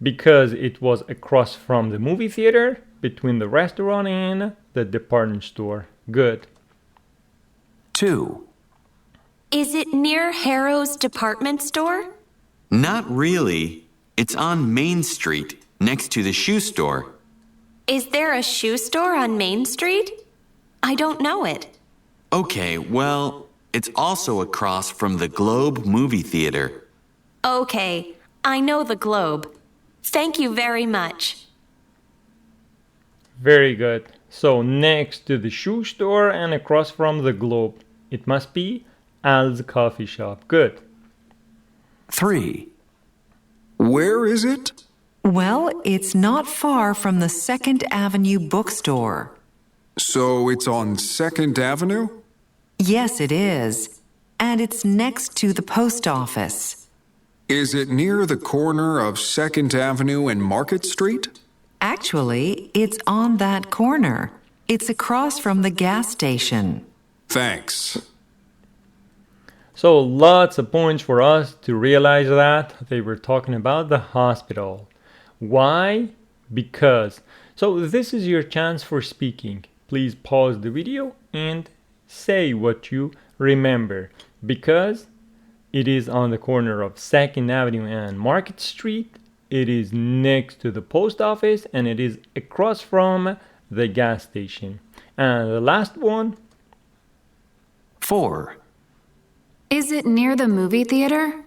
Because it was across from the movie theater, between the restaurant and the department store. Good. 2. Is it near Harrow's department store? Not really. It's on Main Street. next to the shoe store. Is there a shoe store on Main Street? I don't know it. Okay, well, it's also across from the Globe movie theater. Okay, I know the Globe. Thank you very much. Very good. So next to the shoe store and across from the Globe. It must be Al's coffee shop. Good. 3. Where is it? Well, it's not far from the 2nd Avenue bookstore. So it's on 2nd Avenue? Yes, it is. And it's next to the post office. Is it near the corner of 2nd Avenue and Market Street? Actually, it's on that corner. It's across from the gas station. Thanks. So lots of points for us to realize that they were talking about the hospital. Why? Because. So this is your chance for speaking. Please pause the video and say what you remember. Because it is on the corner of 2nd Avenue and Market Street. It is next to the post office and it is across from the gas station. And the last one. 4. Is it near the movie theater?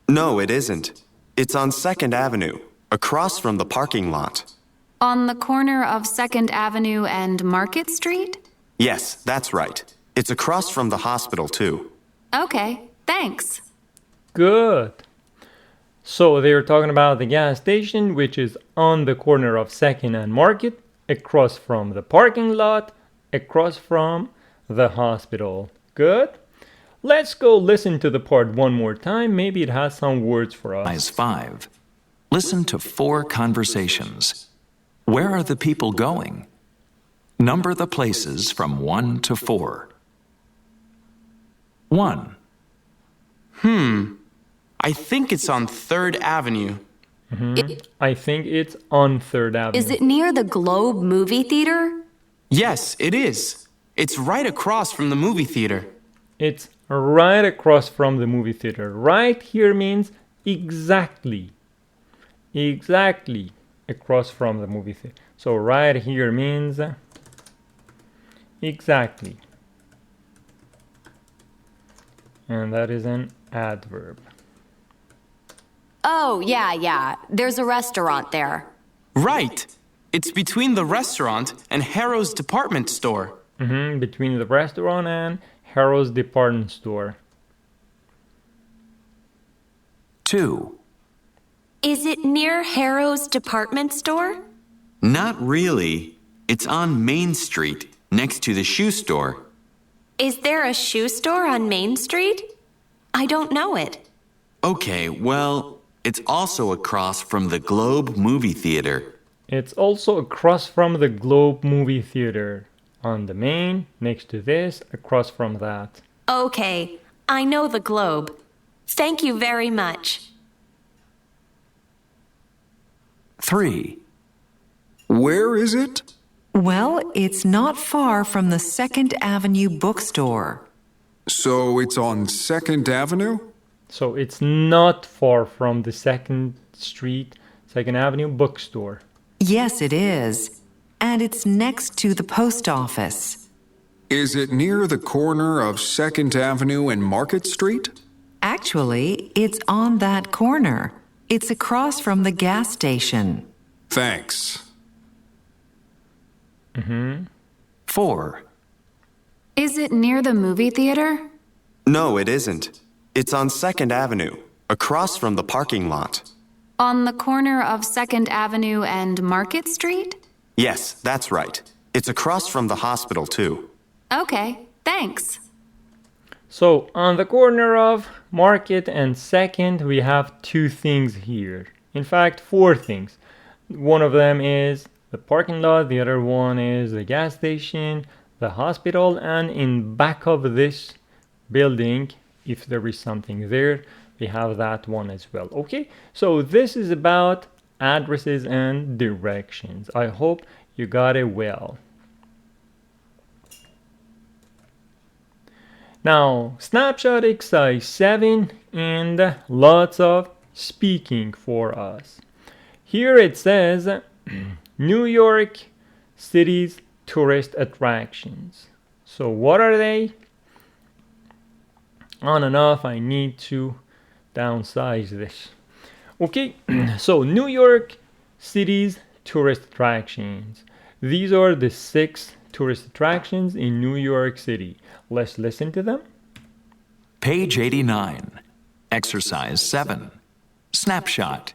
No, it isn't. It's on 2nd Avenue, across from the parking lot. On the corner of 2nd Avenue and Market Street? Yes, that's right. It's across from the hospital, too. Okay, thanks. Good. So they were talking about the gas station, which is on the corner of 2nd and Market, across from the parking lot, across from the hospital. Good. Let's go listen to the part one more time. Maybe it has some words for us. Size 5. Listen to 4 conversations. Where are the people going? Number the places from 1 to 4. 1. I think it's on 3rd Avenue. I think it's on 3rd Avenue. Is it near the Globe movie theater? Yes, it is. It's right across from the movie theater. It's right across from the movie theater. Right here means exactly. Exactly across from the movie theater. So right here means exactly. And that is an adverb. Oh, yeah. There's a restaurant there. Right. It's between the restaurant and Harrow's department store. Between the restaurant and Harrow's department store. 2. Is it near Harrow's department store? Not really. It's on Main Street, next to the shoe store. Is there a shoe store on Main Street? I don't know it. Okay, well, it's also across from the Globe movie theater. It's also across from the Globe movie theater. On the main, next to this, across from that. Okay, I know the Globe. Thank you very much. 3. Where is it? Well, it's not far from the 2nd Avenue bookstore. So it's on 2nd Avenue? So it's not far from the 2nd Street, 2nd Avenue bookstore. Yes, it is. And it's next to the post office. Is it near the corner of 2nd Avenue and Market Street? Actually, it's on that corner. It's across from the gas station. Thanks. 4. Is it near the movie theater? No, it isn't. It's on 2nd Avenue, across from the parking lot. On the corner of 2nd Avenue and Market Street? Yes, that's right. It's across from the hospital, too. Okay, thanks. So on the corner of Market and 2nd, we have 2 things here. In fact, 4 things. One of them is the parking lot, the other one is the gas station, the hospital, and in back of this building, if there is something there, we have that one as well. Okay, so this is about addresses and directions. I hope you got it well. Now, snapshot exercise 7 and lots of speaking for us. Here it says New York City's tourist attractions. So what are they? On and off, I need to downsize this. Okay, so New York City's tourist attractions. These are the 6 tourist attractions in New York City. Let's listen to them. Page 89. Exercise 7. Snapshot.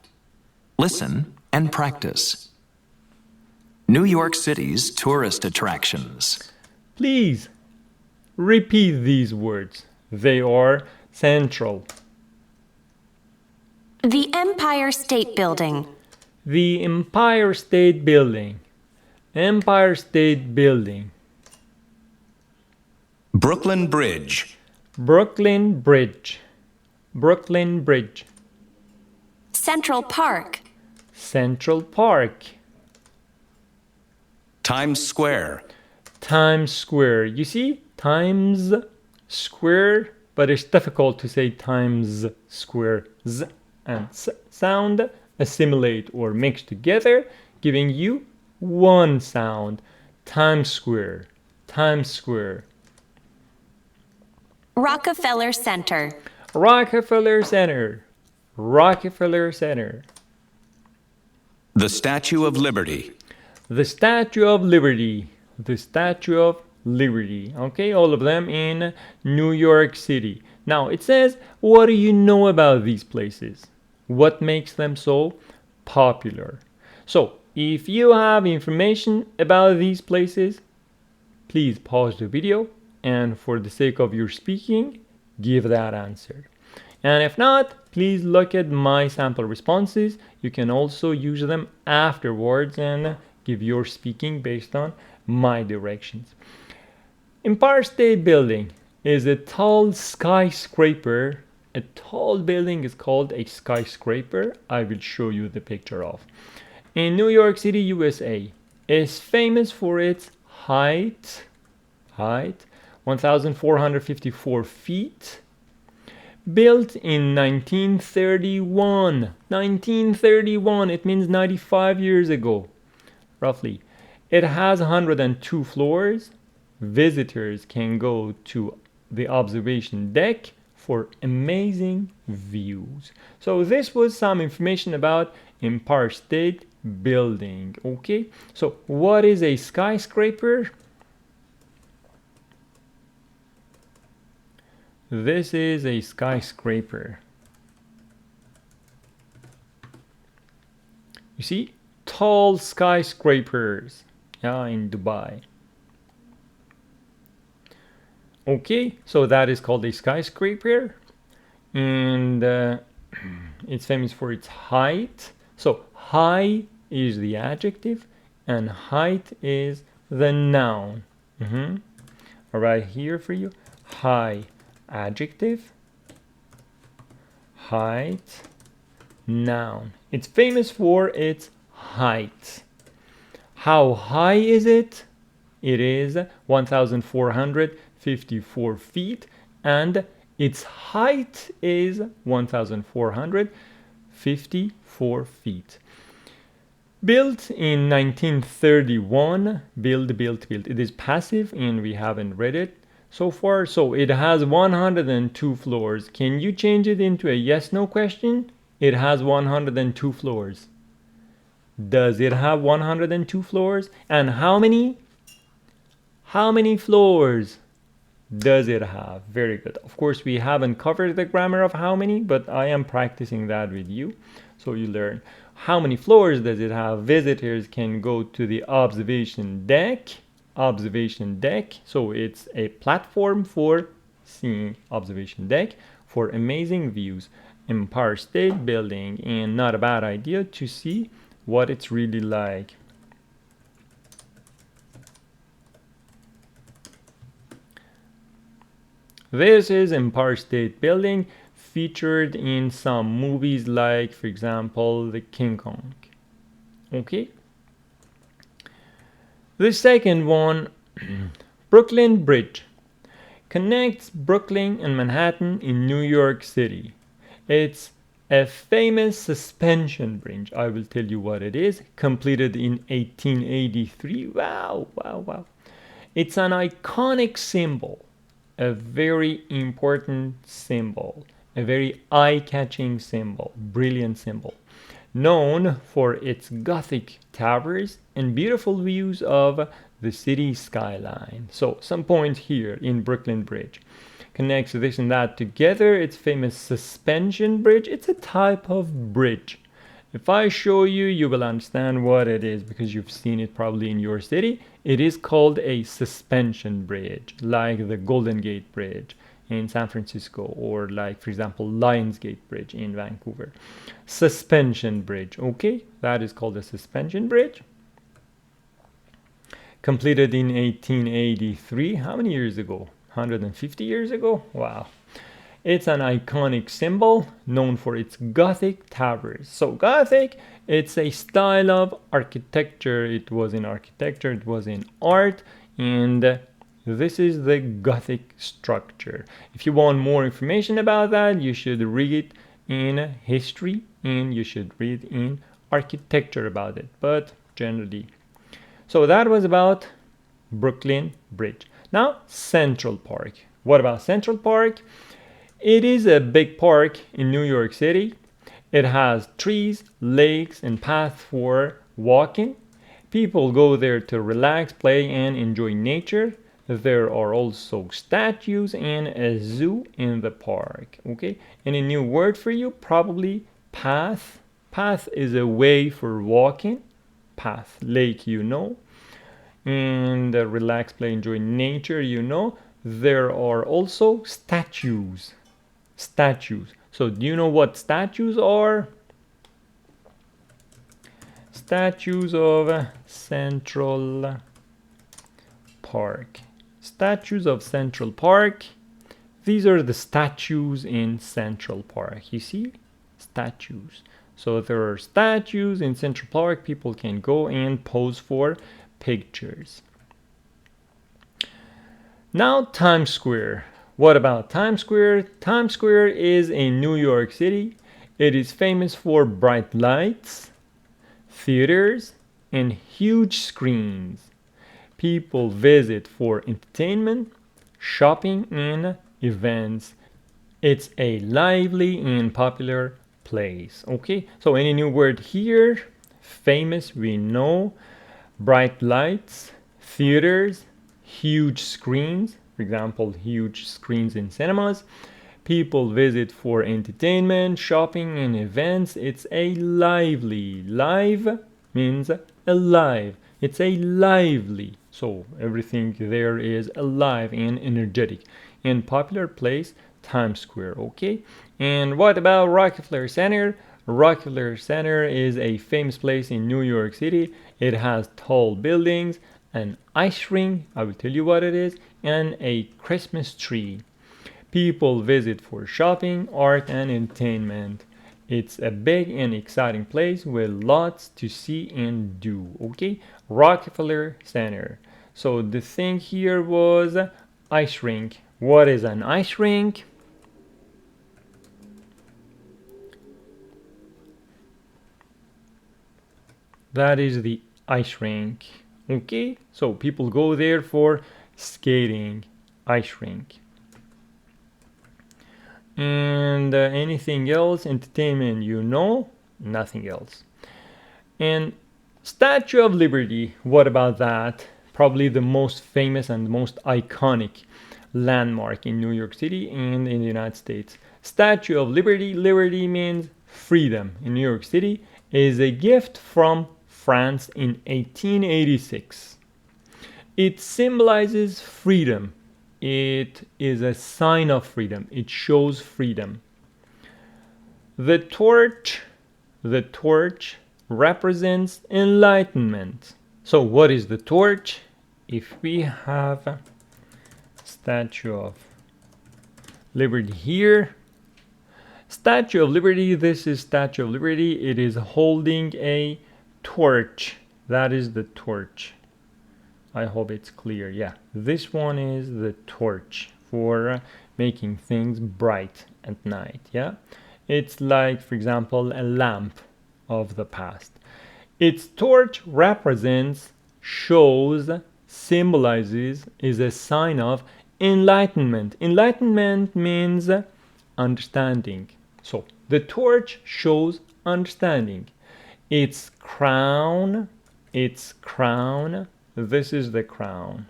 Listen and practice. New York City's tourist attractions. Please repeat these words. They are central. The Empire State Building. The Empire State Building. Empire State Building. Brooklyn Bridge. Brooklyn Bridge. Brooklyn Bridge. Central Park. Central Park. Times Square. Times Square. You see, Times Square, but it's difficult to say Times Square. Z and S sound assimilate or mix together, giving you one sound. Times Square. Times Square. Rockefeller Center. Rockefeller Center. Rockefeller Center. The Statue of Liberty. The Statue of Liberty. The Statue of Liberty. Okay, all of them in New York City. Now it says, what do you know about these places? What makes them so popular? So, if you have information about these places, please pause the video and for the sake of your speaking, give that answer. And if not, please look at my sample responses. You can also use them afterwards and give your speaking based on my directions. Empire State Building is a tall skyscraper. A tall building is called a skyscraper. I will show you the picture of. In New York City, USA, is famous for its height, 1,454 feet, built in 1931. 1931, it means 95 years ago, roughly. It has 102 floors. Visitors can go to the observation deck for amazing views. So this was some information about Empire State Building. Okay, so what is a skyscraper? This is a skyscraper. You see, tall skyscrapers, yeah, in Dubai. Okay, so that is called a skyscraper, and it's famous for its height. So high is the adjective and height is the noun. All right, here for you. High, adjective. Height, noun. It's famous for its height. How high is it? It is 1,454 feet, and its height is 1,454 feet. Built in 1931, build. It is passive and we haven't read it so far. So it has 102 floors. Can you change it into a yes/no question? It has 102 floors. Does it have 102 floors? And how many? How many floors does it have? Very good. Of course, we haven't covered the grammar of how many, but I am practicing that with you. So you learn how many floors does it have. Visitors can go to the observation deck. Observation deck. So it's a platform for seeing observation deck for amazing views. Empire State Building, and not a bad idea to see what it's really like. This is Empire State Building, featured in some movies like, for example, the King Kong. Okay. The second one, Brooklyn Bridge, connects Brooklyn and Manhattan in New York City. It's A famous suspension bridge. I will tell you what it is. Completed in 1883. Wow, wow, wow. It's an iconic symbol, a very important symbol, a very eye-catching symbol, brilliant symbol, known for its Gothic towers and beautiful views of the city skyline. So some point here in Brooklyn Bridge connects this and that together. It's famous suspension bridge. It's a type of bridge. If I show you, you will understand what it is because you've seen it probably in your city. It is called a suspension bridge, like the Golden Gate Bridge in San Francisco, or like, for example, Lionsgate Bridge in Vancouver. Suspension bridge, okay? That is called a suspension bridge. Completed in 1883. How many years ago? 150 years ago? Wow. It's an iconic symbol known for its Gothic towers. So Gothic, it's a style of architecture. It was in architecture, it was in art, and this is the Gothic structure. If you want more information about that, you should read in history and you should read in architecture about it, but generally. So that was about Brooklyn Bridge. Now, Central Park. What about Central Park? It is a big park in New York City. It has trees, lakes, and paths for walking. People go there to relax, play, and enjoy nature. There are also statues and a zoo in the park. Okay, and a new word for you, probably path. Path is a way for walking. Path, lake, you know. And relax, play, enjoy nature, you know. There are also statues. Statues. So do you know what statues are? Statues of Central Park. Statues of Central Park. These are the statues in Central Park. You see? Statues. So there are statues in Central Park. People can go and pose for pictures. Now Times Square. What about Times Square? Times Square is in New York City. It is famous for bright lights, theaters, and huge screens. People visit for entertainment, shopping, and events. It's a lively and popular place. Okay, so any new word here? Famous, we know. Bright lights, theaters, huge screens. For example, huge screens in cinemas. People visit for entertainment, shopping, and events. It's a lively. Live means alive. It's a lively. So everything there is alive and energetic. And popular place, Times Square. Okay. And what about Rockefeller Center? Rockefeller Center is a famous place in New York City. It has tall buildings, an ice rink, I will tell you what it is, and a Christmas tree. People visit for shopping, art, and entertainment. It's a big and exciting place with lots to see and do. Okay, Rockefeller Center. So the thing here was ice rink. What is an ice rink? That is the ice rink. Okay, so people go there for skating. Ice rink. And anything else? Entertainment, you know? Nothing else. And Statue of Liberty, what about that? Probably the most famous and most iconic landmark in New York City and in the United States. Statue of Liberty. Liberty means freedom in New York City. Is a gift from France in 1886. It symbolizes freedom. It is a sign of freedom. It shows freedom. The torch represents enlightenment. So what is the torch? If we have a Statue of Liberty here, Statue of Liberty, this is Statue of Liberty. It is holding a torch. That is the torch. I hope it's clear. Yeah, this one is the torch for making things bright at night. Yeah, It's like, for example, a lamp of the past. Its torch represents, shows, symbolizes, is a sign of enlightenment. Enlightenment means understanding. So the torch shows understanding. Its crown, this is the crown.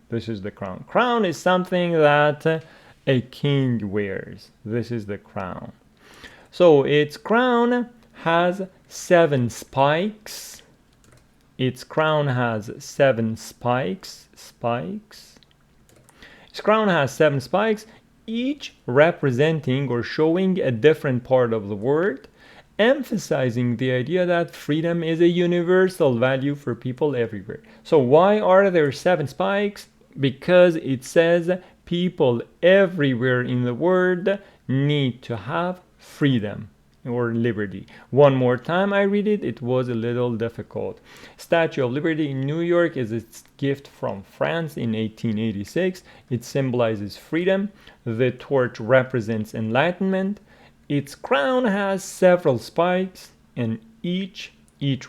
This is the crown. Crown is something that a king wears. This is the crown. So its crown has 7 spikes. Its crown has 7 spikes. Its crown has 7 spikes, each representing or showing a different part of the word, emphasizing the idea that freedom is a universal value for people everywhere. So why are there 7 spikes? Because it says people everywhere in the world need to have freedom or liberty. One more time I read it, it was a little difficult. Statue of Liberty in New York is a gift from France in 1886. It symbolizes freedom. The torch represents enlightenment. Its crown has several spikes, and each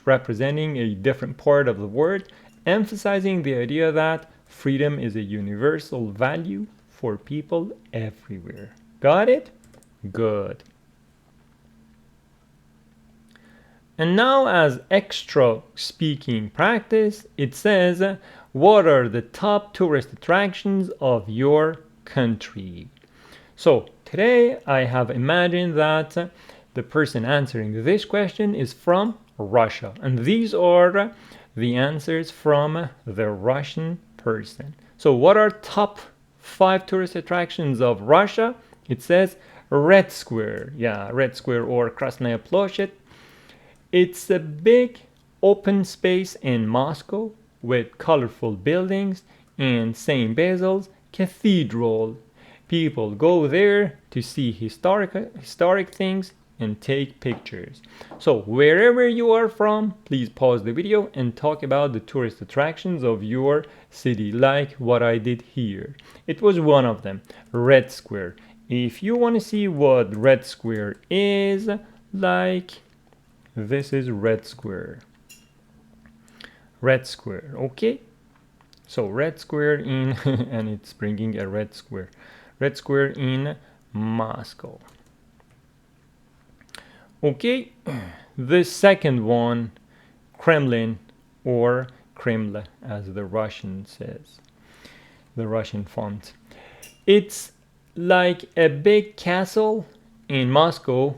representing a different part of the word, emphasizing the idea that freedom is a universal value for people everywhere. Got it? Good. And now, as extra speaking practice, it says, what are the top tourist attractions of your country? So today I have imagined that the person answering this question is from Russia. And these are the answers from the Russian person. So what are top 5 tourist attractions of Russia? It says Red Square. Yeah, Red Square or Krasnaya Ploshchad. It's a big open space in Moscow with colorful buildings and St. Basil's Cathedral. People go there to see historic things and take pictures. So wherever you are from, please pause the video and talk about the tourist attractions of your city, like what I did here. It was one of them, Red Square. If you want to see what Red Square is like, this is Red Square. Red Square, okay? So Red Square in, and it's bringing a Red Square. Red Square in Moscow. Okay, the second one, Kremlin or Kremlin as the Russian says, the Russian font. It's like a big castle in Moscow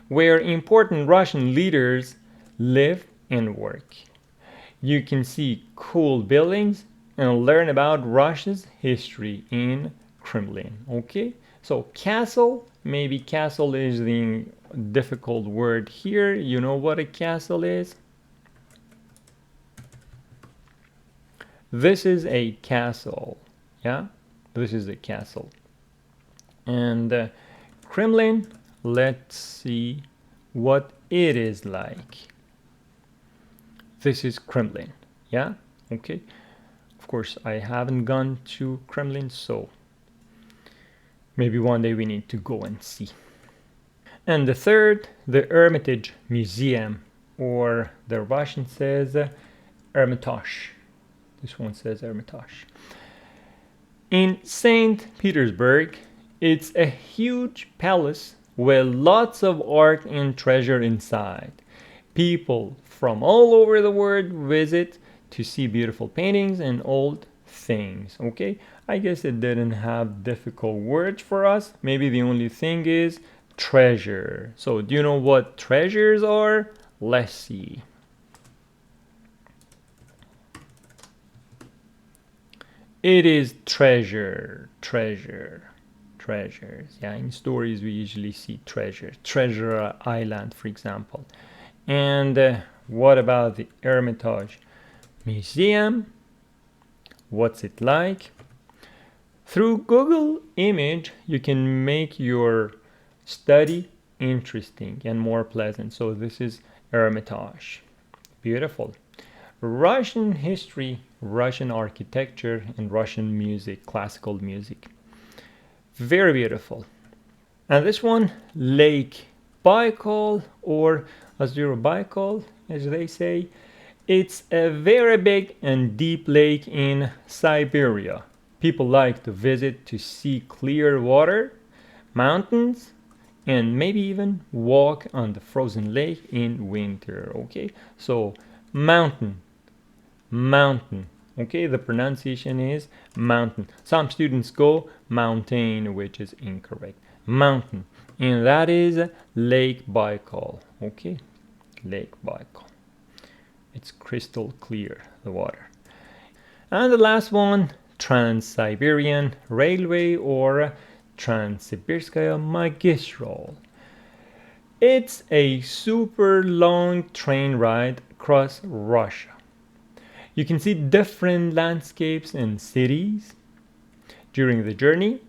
where important Russian leaders live and work. You can see cool buildings and learn about Russia's history in Kremlin. Okay, so castle, maybe castle is the difficult word here. You know what a castle is? This is a castle. Yeah, this is a castle. And Kremlin, let's see what it is like. This is Kremlin. Yeah, okay. Of course, I haven't gone to Kremlin, so maybe one day we need to go and see. And the third, the Hermitage Museum, or the Russian says Hermitage. This one says Hermitage. In St. Petersburg, it's a huge palace with lots of art and treasure inside. People from all over the world visit to see beautiful paintings and old things. Okay, I guess it didn't have difficult words for us. Maybe the only thing is treasure. So do you know what treasures are? Let's see. It is treasure. Treasures. Yeah, in stories we usually see treasure. Treasure Island, for example. And what about the Hermitage Museum? What's it like? Through Google Image, you can make your study interesting and more pleasant. So this is Hermitage. Beautiful. Russian history, Russian architecture, and Russian music, classical music. Very beautiful. And this one, Lake Baikal, or Ozero Baikal, as they say. It's a very big and deep lake in Siberia. People like to visit to see clear water, mountains, and maybe even walk on the frozen lake in winter. Okay, so mountain, mountain. Okay, the pronunciation is mountain. Some students go mountain, which is incorrect. Mountain, and that is Lake Baikal. Okay, Lake Baikal. It's crystal clear, the water. And the last one, Trans-Siberian Railway, or Transsibirskaya Magistral. It's a super long train ride across Russia. You can see different landscapes and cities during the journey,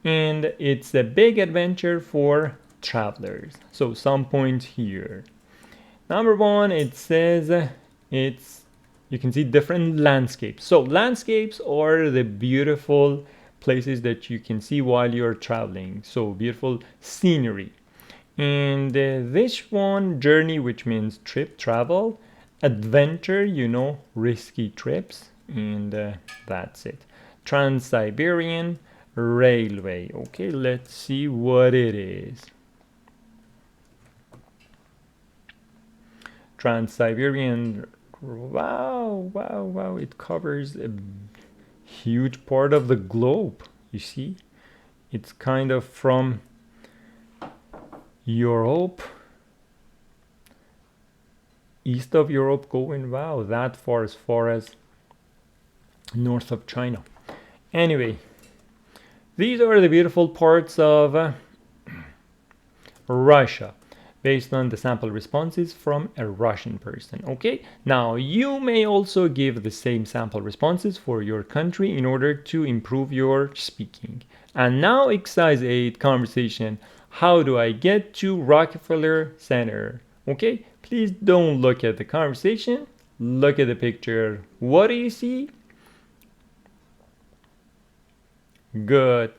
and it's a big adventure for travelers. So some points here. Number one, it says you can see different landscapes. So landscapes are the beautiful places that you can see while you're traveling. So beautiful scenery. And this one, journey, which means trip, travel. Adventure, risky trips. And that's it. Trans-Siberian Railway. Okay, let's see what it is. Trans-Siberian, wow, it covers a huge part of the globe, you see. It's kind of from Europe, east of Europe, going, that far as north of China. Anyway, these are the beautiful parts of Russia, based on the sample responses from a Russian person. Okay, now you may also give the same sample responses for your country in order to improve your speaking. And now exercise 8, conversation. How do I get to Rockefeller Center? Okay, please don't look at the conversation, look at the picture. What do you see? Good.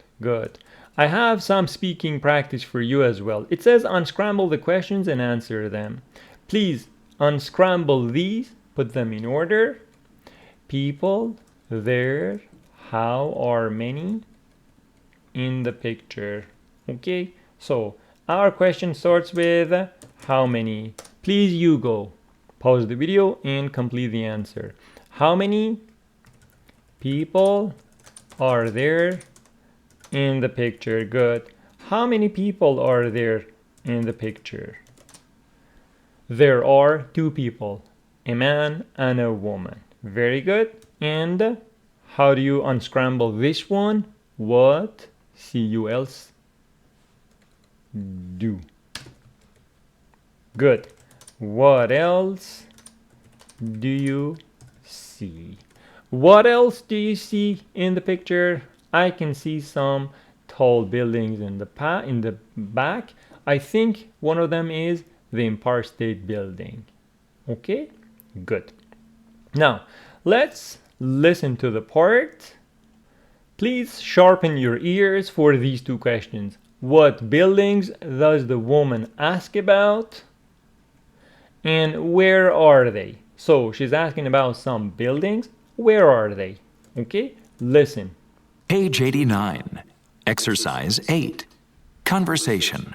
I have some speaking practice for you as well. It says unscramble the questions and answer them. Please unscramble these, put them in order. People, there, how, are many in the picture. Okay, so our question starts with how many. Please you go. Pause the video and complete the answer. How many people are there in the picture? Good. How many people are there in the picture? There are 2 people, a man and a woman. Very good. And how do you unscramble this one? What see you else do? Good. What else do you see? What else do you see in the picture? I can see some tall buildings in the back. I think one of them is the Empire State Building. Okay, good. Now, let's listen to the part. Please sharpen your ears for these 2 questions. What buildings does the woman ask about? And where are they? So she's asking about some buildings. Where are they? Okay, listen. Page 89, Exercise 8, Conversation.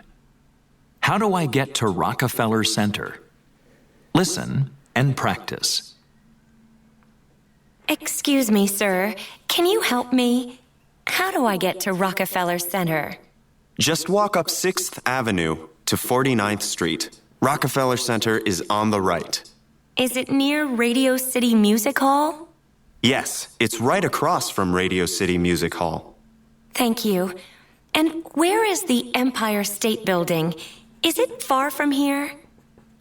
How do I get to Rockefeller Center? Listen and practice. Excuse me, sir. Can you help me? How do I get to Rockefeller Center? Just walk up 6th Avenue to 49th Street. Rockefeller Center is on the right. Is it near Radio City Music Hall? Yes, it's right across from Radio City Music Hall. Thank you. And where is the Empire State Building? Is it far from here?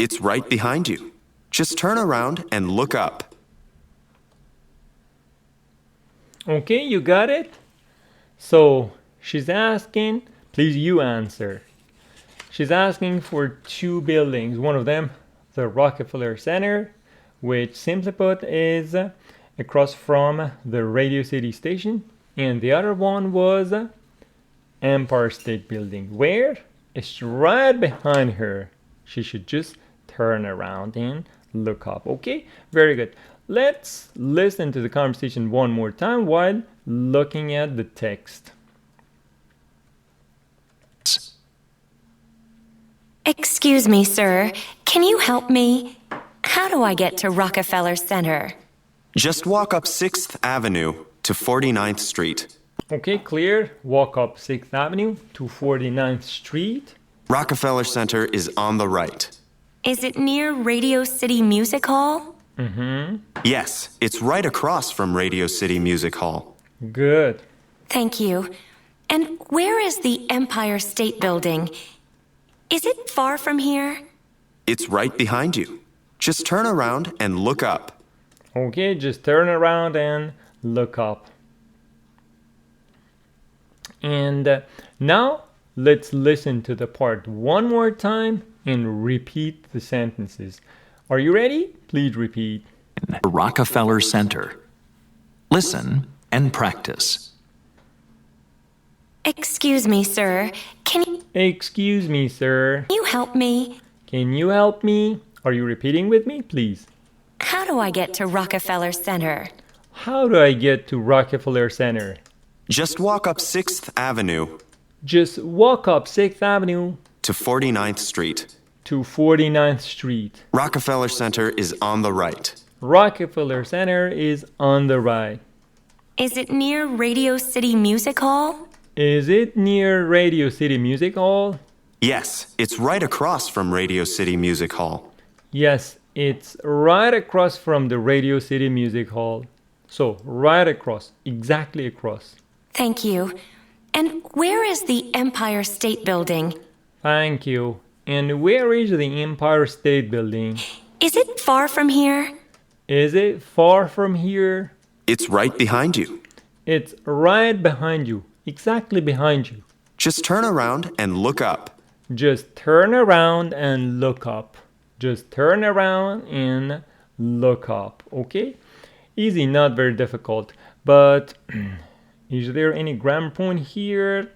It's right behind you. Just turn around and look up. Okay, you got it? So she's asking, please you answer. She's asking for 2 buildings. One of them, the Rockefeller Center, which simply put is across from the Radio City station. And the other one was Empire State Building. Where? It's right behind her. She should just turn around and look up. Okay, very good. Let's listen to the conversation one more time while looking at the text. Excuse me, sir. Can you help me? How do I get to Rockefeller Center? Just walk up 6th Avenue to 49th Street. Okay, clear. Walk up 6th Avenue to 49th Street. Rockefeller Center is on the right. Is it near Radio City Music Hall? Yes, it's right across from Radio City Music Hall. Good. Thank you. And where is the Empire State Building? Is it far from here? It's right behind you. Just turn around and look up. Okay, just turn around and look up. And now let's listen to the part one more time and repeat the sentences. Are you ready? Please repeat. Rockefeller Center. Listen and practice. Excuse me, sir. Excuse me, sir. Can you help me? Can you help me? Are you repeating with me, please? How do I get to Rockefeller Center? How do I get to Rockefeller Center? Just walk up 6th Avenue Just walk up 6th Avenue to 49th Street. to 49th Street. Rockefeller Center is on the right. Rockefeller Center is on the right. Is it near Radio City Music Hall? Is it near Radio City Music Hall? Yes, it's right across from Radio City Music Hall. Yes, it's right across from the Radio City Music Hall. So, right across, exactly across. Thank you. And where is the Empire State Building? Thank you. And where is the Empire State Building? Is it far from here? Is it far from here? It's right behind you. It's right behind you, exactly behind you. Just turn around and look up. Just turn around and look up. Just turn around and look up. Okay? Easy, not very difficult. But is there any grammar point here?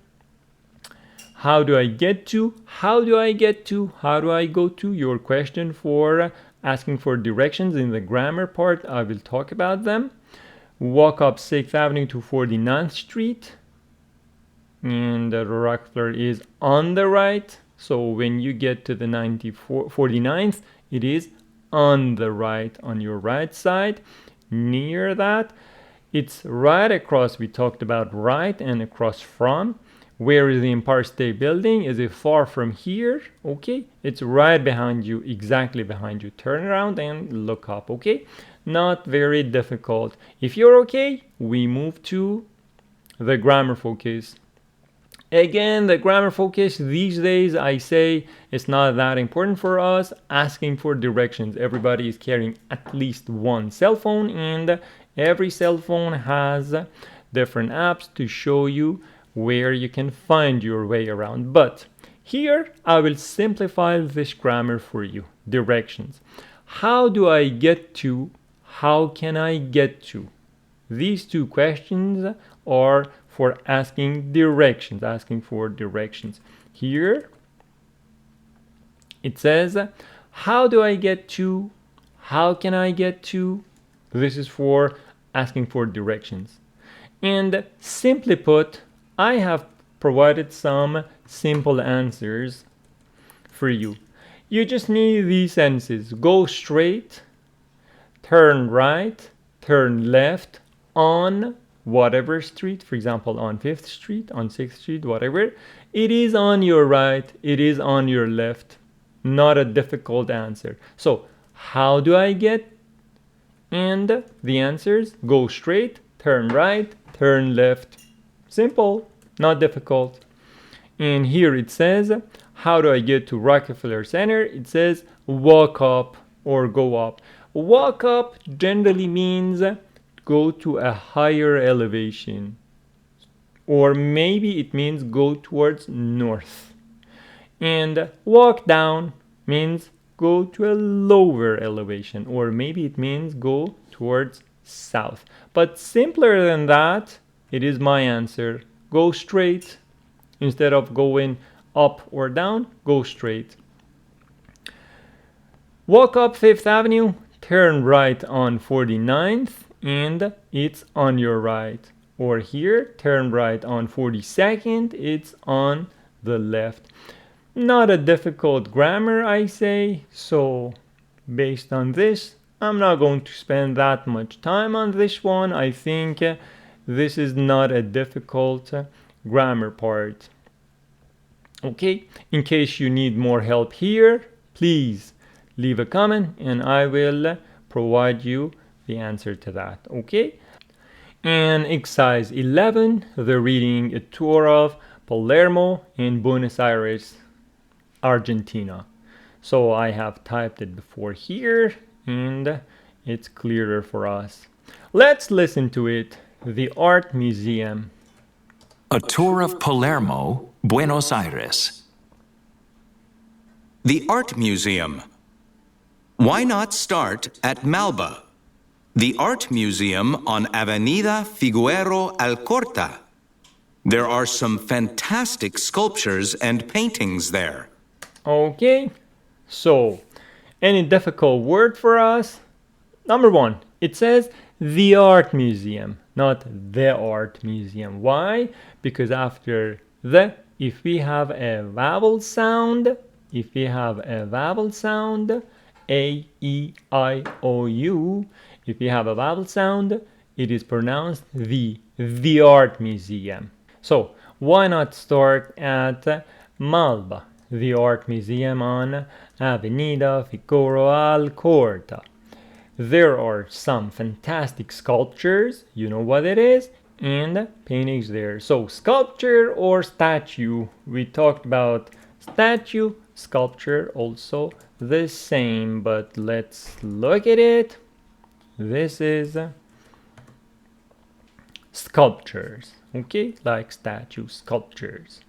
How do I get to? How do I get to? How do I go to? Your question for asking for directions in the grammar part, I will talk about them. Walk up 6th Avenue to 49th Street. And the Rockefeller is on the right. So when you get to the 49th, it is on the right, on your right side. Near that, it's right across. We talked about right and across from. Where is the Empire State Building? Is it far from here? Okay, it's right behind you, exactly behind you. Turn around and look up, okay? Not very difficult. If you're okay, we move to the grammar focus. Again, the grammar focus these days, I say it's not that important for us. Asking for directions. Everybody is carrying at least one cell phone, and every cell phone has different apps to show you where you can find your way around. But here I will simplify this grammar for you. Directions. How do I get to? How can I get to? These two questions are for asking directions, asking for directions. Here it says, how do I get to? How can I get to? This is for asking for directions. And simply put, I have provided some simple answers for you. You just need these sentences. Go straight, turn right, turn left on whatever street, for example, on 5th Street, on 6th Street, whatever. It is on your right, it is on your left. Not a difficult answer. So, how do I get? And the answers, go straight, turn right, turn left. Simple, not difficult. And here it says, how do I get to Rockefeller Center? It says, walk up or go up. Walk up generally means go to a higher elevation. Or maybe it means go towards north. And walk down means go to a lower elevation. Or maybe it means go towards south. But simpler than that, it is my answer. Go straight instead of going up or down, go straight. Walk up 5th Avenue, turn right on 49th, and it's on your right. Or here, turn right on 42nd, it's on the left. Not a difficult grammar, I say, so based on this, I'm not going to spend that much time on this one. I think this is not a difficult grammar part. Okay, in case you need more help here, please leave a comment and I will provide you the answer to that. Okay, and exercise 11, they're reading a tour of Palermo and Buenos Aires, Argentina. So I have typed it before here and it's clearer for us. Let's listen to it. The Art Museum. A tour of Palermo, Buenos Aires. The Art Museum. Why not start at Malba? The Art Museum on Avenida Figueroa Alcorta. There are some fantastic sculptures and paintings there. Okay, so any difficult word for us? Number one, it says the Art Museum, not the Art Museum. Why? Because after the, if we have a vowel sound, A, E, I, O, U, if we have a vowel sound, it is pronounced the Art Museum. So why not start at Malba, the Art Museum on Avenida Figueroa Alcorta. There are some fantastic sculptures, you know what it is, and paintings there. So sculpture or statue, we talked about statue, sculpture, also the same, but let's look at it. This is sculptures, okay, like statue sculptures.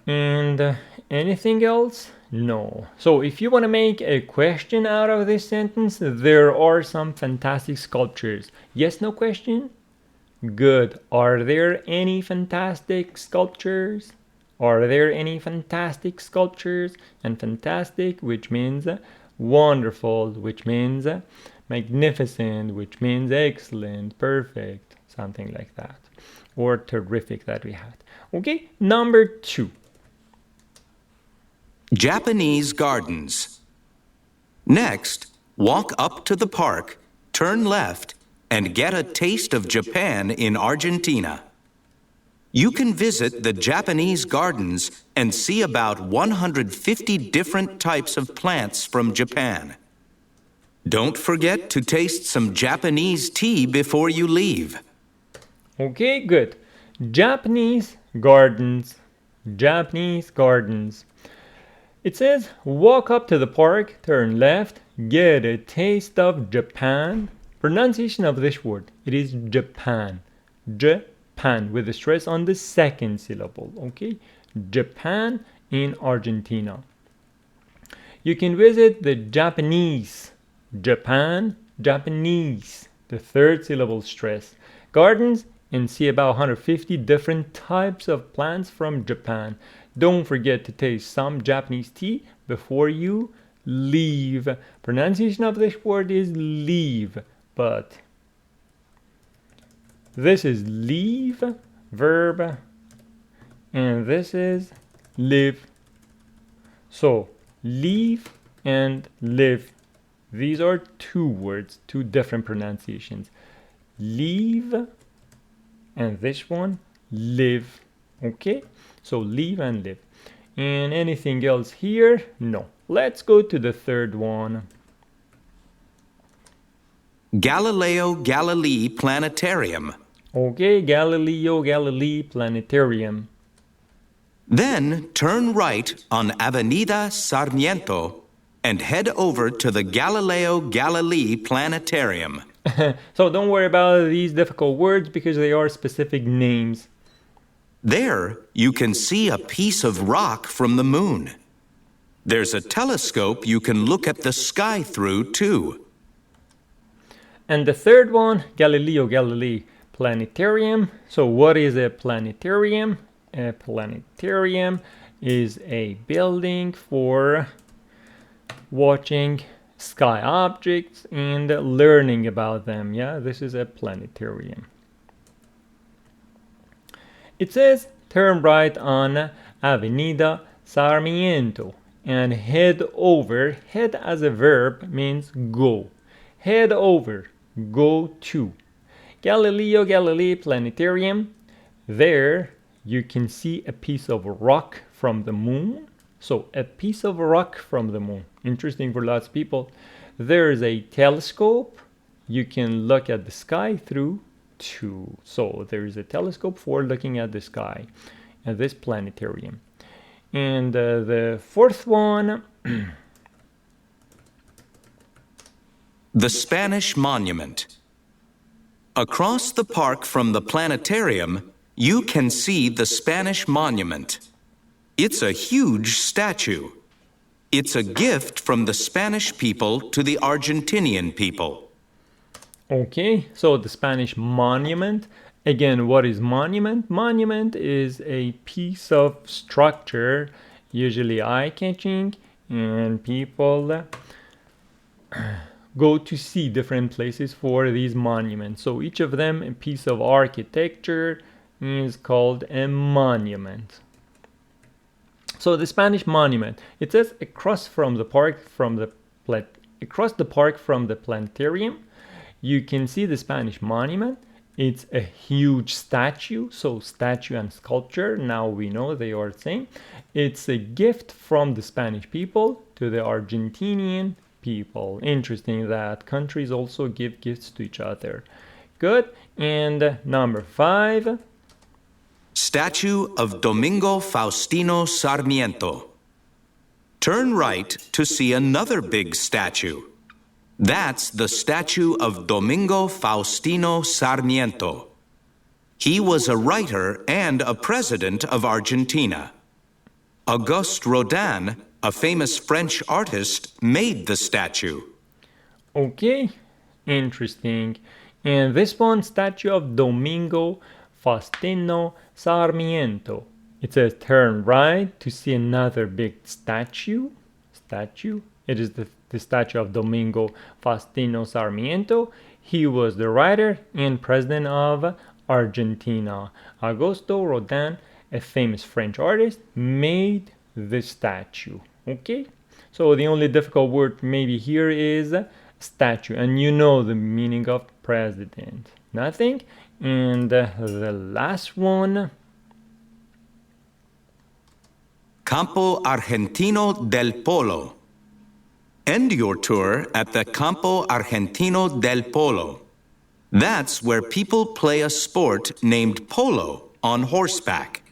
And anything else? No. So if you want to make a question out of this sentence, there are some fantastic sculptures. Yes, no question? Good. Are there any fantastic sculptures? Are there any fantastic sculptures? And fantastic, which means wonderful, which means magnificent, which means excellent, perfect, something like that. Or terrific that we had. Okay, number 2. Japanese gardens. Next, walk up to the park, turn left, and get a taste of Japan in Argentina. You can visit the Japanese gardens and see about 150 different types of plants from Japan. Don't forget to taste some Japanese tea before you leave. Okay, good. Japanese gardens. Japanese gardens. It says, walk up to the park, turn left, get a taste of Japan. Pronunciation of this word, it is Japan. Japan, with the stress on the second syllable, okay? Japan in Argentina. You can visit the Japanese. Japan, Japanese, the third syllable stress. Gardens, and see about 150 different types of plants from Japan. Don't forget to taste some Japanese tea before you leave. Pronunciation of this word is leave, but this is leave, verb, and this is live. So, leave and live. These are two words, two different pronunciations. Leave and this one, live. Okay? So leave and live. And anything else here? No. Let's go to the third one. Galileo Galilei Planetarium. Okay, Galileo Galilei Planetarium. Then turn right on Avenida Sarmiento and head over to the Galileo Galilei Planetarium. So don't worry about these difficult words because they are specific names. There, you can see a piece of rock from the moon. There's a telescope you can look at the sky through, too. And the third one, Galileo Galilei Planetarium. So what is a planetarium? A planetarium is a building for watching sky objects and learning about them. Yeah, this is a planetarium. It says turn right on Avenida Sarmiento and head over. Head as a verb means go. Head over, go to Galileo Galilei Planetarium. There you can see a piece of rock from the moon. So a piece of rock from the moon. Interesting for lots of people. There is a telescope. You can look at the sky through too. So there is a telescope for looking at the sky at this planetarium. And the fourth one. The Spanish Monument. Across the park from the planetarium, you can see the Spanish Monument. It's a huge statue. It's a gift from the Spanish people to the Argentinian people. Okay, so the Spanish monument. Again, what is monument? Monument is a piece of structure, usually eye-catching, and people go to see different places for these monuments. So each of them a piece of architecture is called a monument. So the Spanish monument, it says across the park from the planetarium, you can see the Spanish monument. It's a huge statue, so statue and sculpture, now we know they are the same. It's a gift from the Spanish people to the Argentinian people. Interesting that countries also give gifts to each other. Good. And number 5. Statue of Domingo Faustino Sarmiento. Turn right to see another big statue. That's the statue of Domingo Faustino Sarmiento. He was a writer and a president of Argentina. Auguste Rodin, a famous French artist, made the statue. Okay, interesting. And this one, statue of Domingo Faustino Sarmiento. It says turn right to see another big statue. It is the statue of Domingo Faustino Sarmiento. He was the writer and president of Argentina. Augusto Rodin, a famous French artist, made this statue. Okay, so the only difficult word maybe here is statue, and you know the meaning of president. Nothing. And the last one. Campo Argentino del Polo. End your tour at the Campo Argentino del Polo. That's where people play a sport named polo on horseback.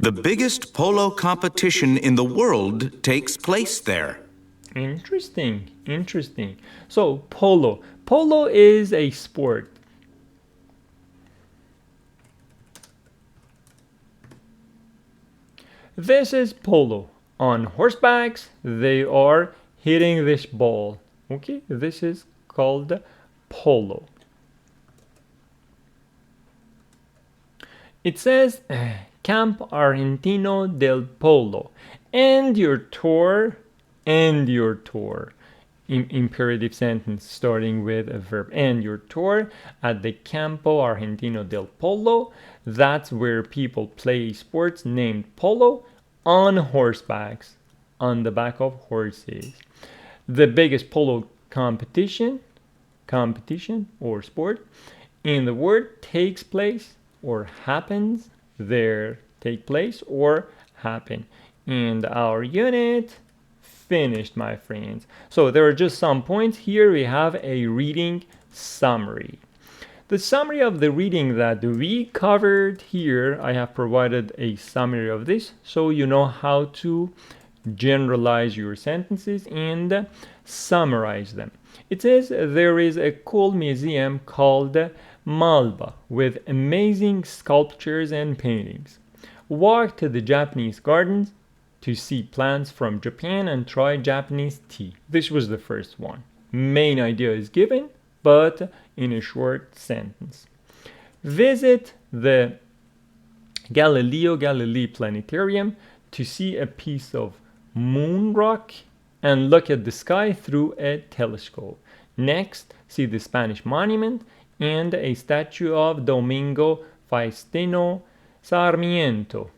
The biggest polo competition in the world takes place there. Interesting. So polo. Polo is a sport. This is polo. On horsebacks, they are hitting this ball. Okay, this is called polo. It says Camp Argentino del Polo. End your tour. Imperative sentence starting with a verb. End your tour at the Campo Argentino del Polo. That's where people play sports named polo on horsebacks, on the back of horses. The biggest polo competition or sport in the world takes place or happens there. Take place or happen. And our unit finished, my friends. So there are just some points. Here we have a reading summary. The summary of the reading that we covered here, I have provided a summary of this so you know how to generalize your sentences and summarize them. It says there is a cool museum called Malba with amazing sculptures and paintings. Walk to the Japanese gardens to see plants from Japan and try Japanese tea. This was the first one. Main idea is given, but in a short sentence. Visit the Galileo Galilei Planetarium to see a piece of moon rock and look at the sky through a telescope. Next, see the Spanish monument and a statue of Domingo Faustino Sarmiento,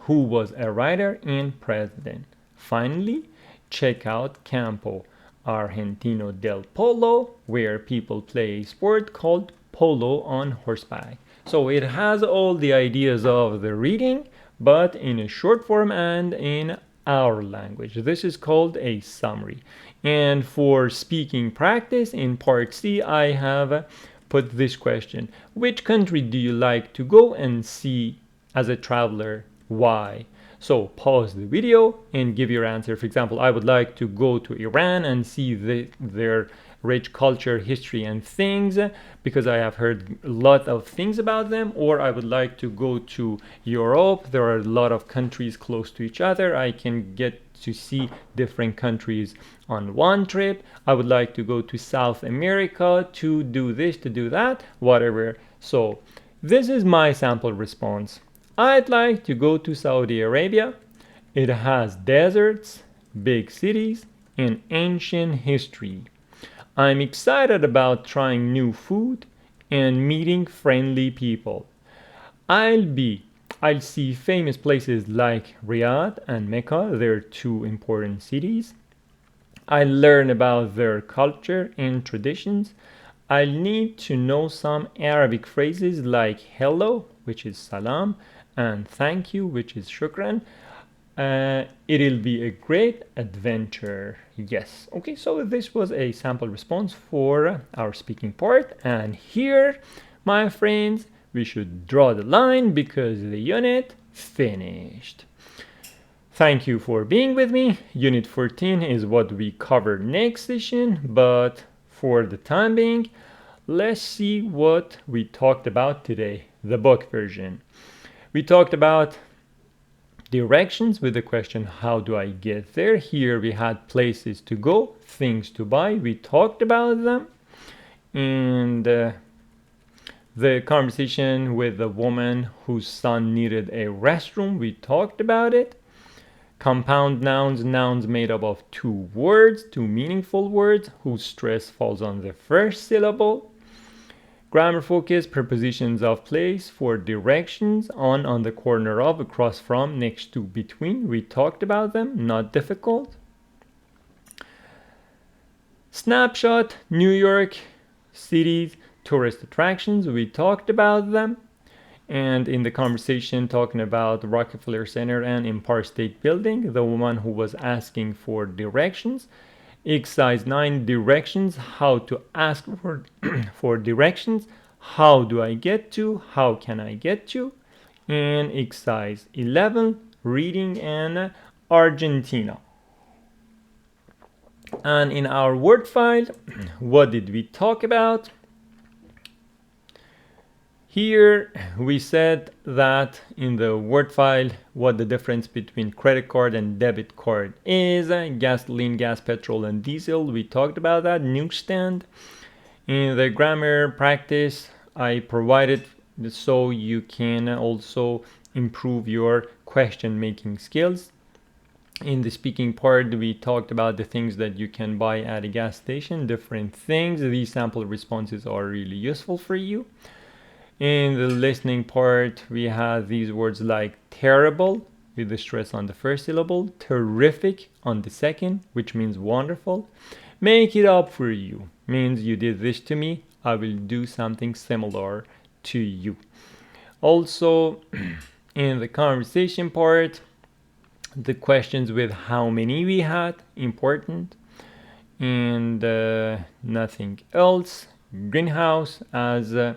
who was a writer and president. Finally, check out Campo Argentino del Polo, where people play a sport called polo on horseback. So it has all the ideas of the reading, but in a short form and in our language. This is called a summary. And for speaking practice in part C, I have put this question: which country do you like to go and see as a traveler? Why? So pause the video and give your answer. For example, I would like to go to Iran and see their rich culture, history, and things, because I have heard a lot of things about them. Or I would like to go to Europe. There are a lot of countries close to each other. I can get to see different countries on one trip. I would like to go to South America to do this, to do that, whatever. So this is my sample response. I'd like to go to Saudi Arabia. It has deserts, big cities, and ancient history. I'm excited about trying new food and meeting friendly people. I'll see famous places like Riyadh and Mecca. They're two important cities. I'll learn about their culture and traditions. I'll need to know some Arabic phrases like hello, which is salam, and thank you, which is shukran. It'll be a great adventure. Yes. Okay, so this was a sample response for our speaking part. And here, my friends, we should draw the line because the unit finished. Thank you for being with me. Unit 14 is what we cover next session, but for the time being, let's see what we talked about today, the book version. We talked about directions with the question, how do I get there? Here we had places to go, things to buy. We talked about them. And the conversation with the woman whose son needed a restroom, we talked about it. Compound nouns, nouns made up of two words, two meaningful words, whose stress falls on the first syllable. Grammar focus, prepositions of place for directions, on the corner of, across from, next to, between. We talked about them, not difficult. Snapshot, New York, cities, tourist attractions. We talked about them. And in the conversation talking about Rockefeller Center and Empire State Building, the woman who was asking for directions. Exercise 9, directions, how to ask for, for directions. How do I get to? How can I get to? And exercise 11, reading and Argentina. And in our word file, what did we talk about? Here we said that in the word file what the difference between credit card and debit card is. Gasoline, gas, petrol, and diesel. We talked about that. Newsstand. In the grammar practice I provided so you can also improve your question making skills. In the speaking part we talked about the things that you can buy at a gas station, different things. These sample responses are really useful for you. In the listening part, we have these words like terrible, with the stress on the first syllable, terrific on the second, which means wonderful. Make it up for you, means you did this to me, I will do something similar to you. Also, in the conversation part, the questions with how many we had, important, and nothing else. Greenhouse as the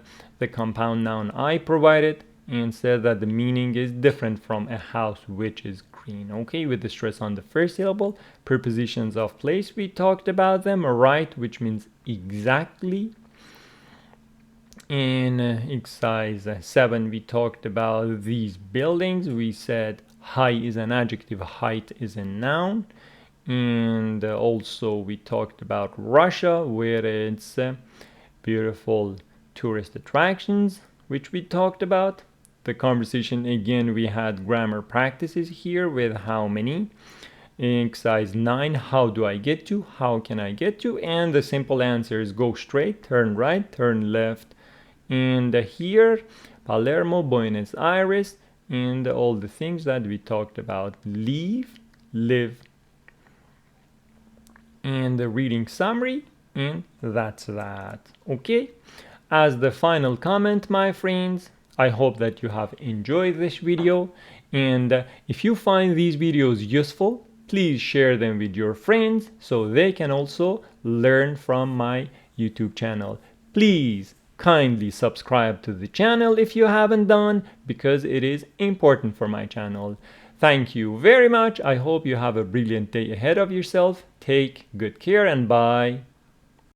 compound noun I provided, and said that the meaning is different from a house which is green. Okay, with the stress on the first syllable. Prepositions of place, we talked about them. Right, which means exactly. In exercise 7 we talked about these buildings. We said high is an adjective, height is a noun. And also we talked about Russia, where it's beautiful tourist attractions, which we talked about. the conversation again, we had grammar practices here with how many. Exercise 9, how do I get to, how can I get to, and the simple answers: go straight, turn right, turn left. And here, Palermo, Buenos Aires, and all the things that we talked about: leave, live, and the reading summary, and that's that. Okay, as the final comment, my friends, I hope that you have enjoyed this video, and if you find these videos useful, please share them with your friends so they can also learn from my YouTube channel. Please kindly subscribe to the channel if you haven't done, because it is important for my channel. Thank you very much. I hope you have a brilliant day ahead of yourself. Take good care and bye.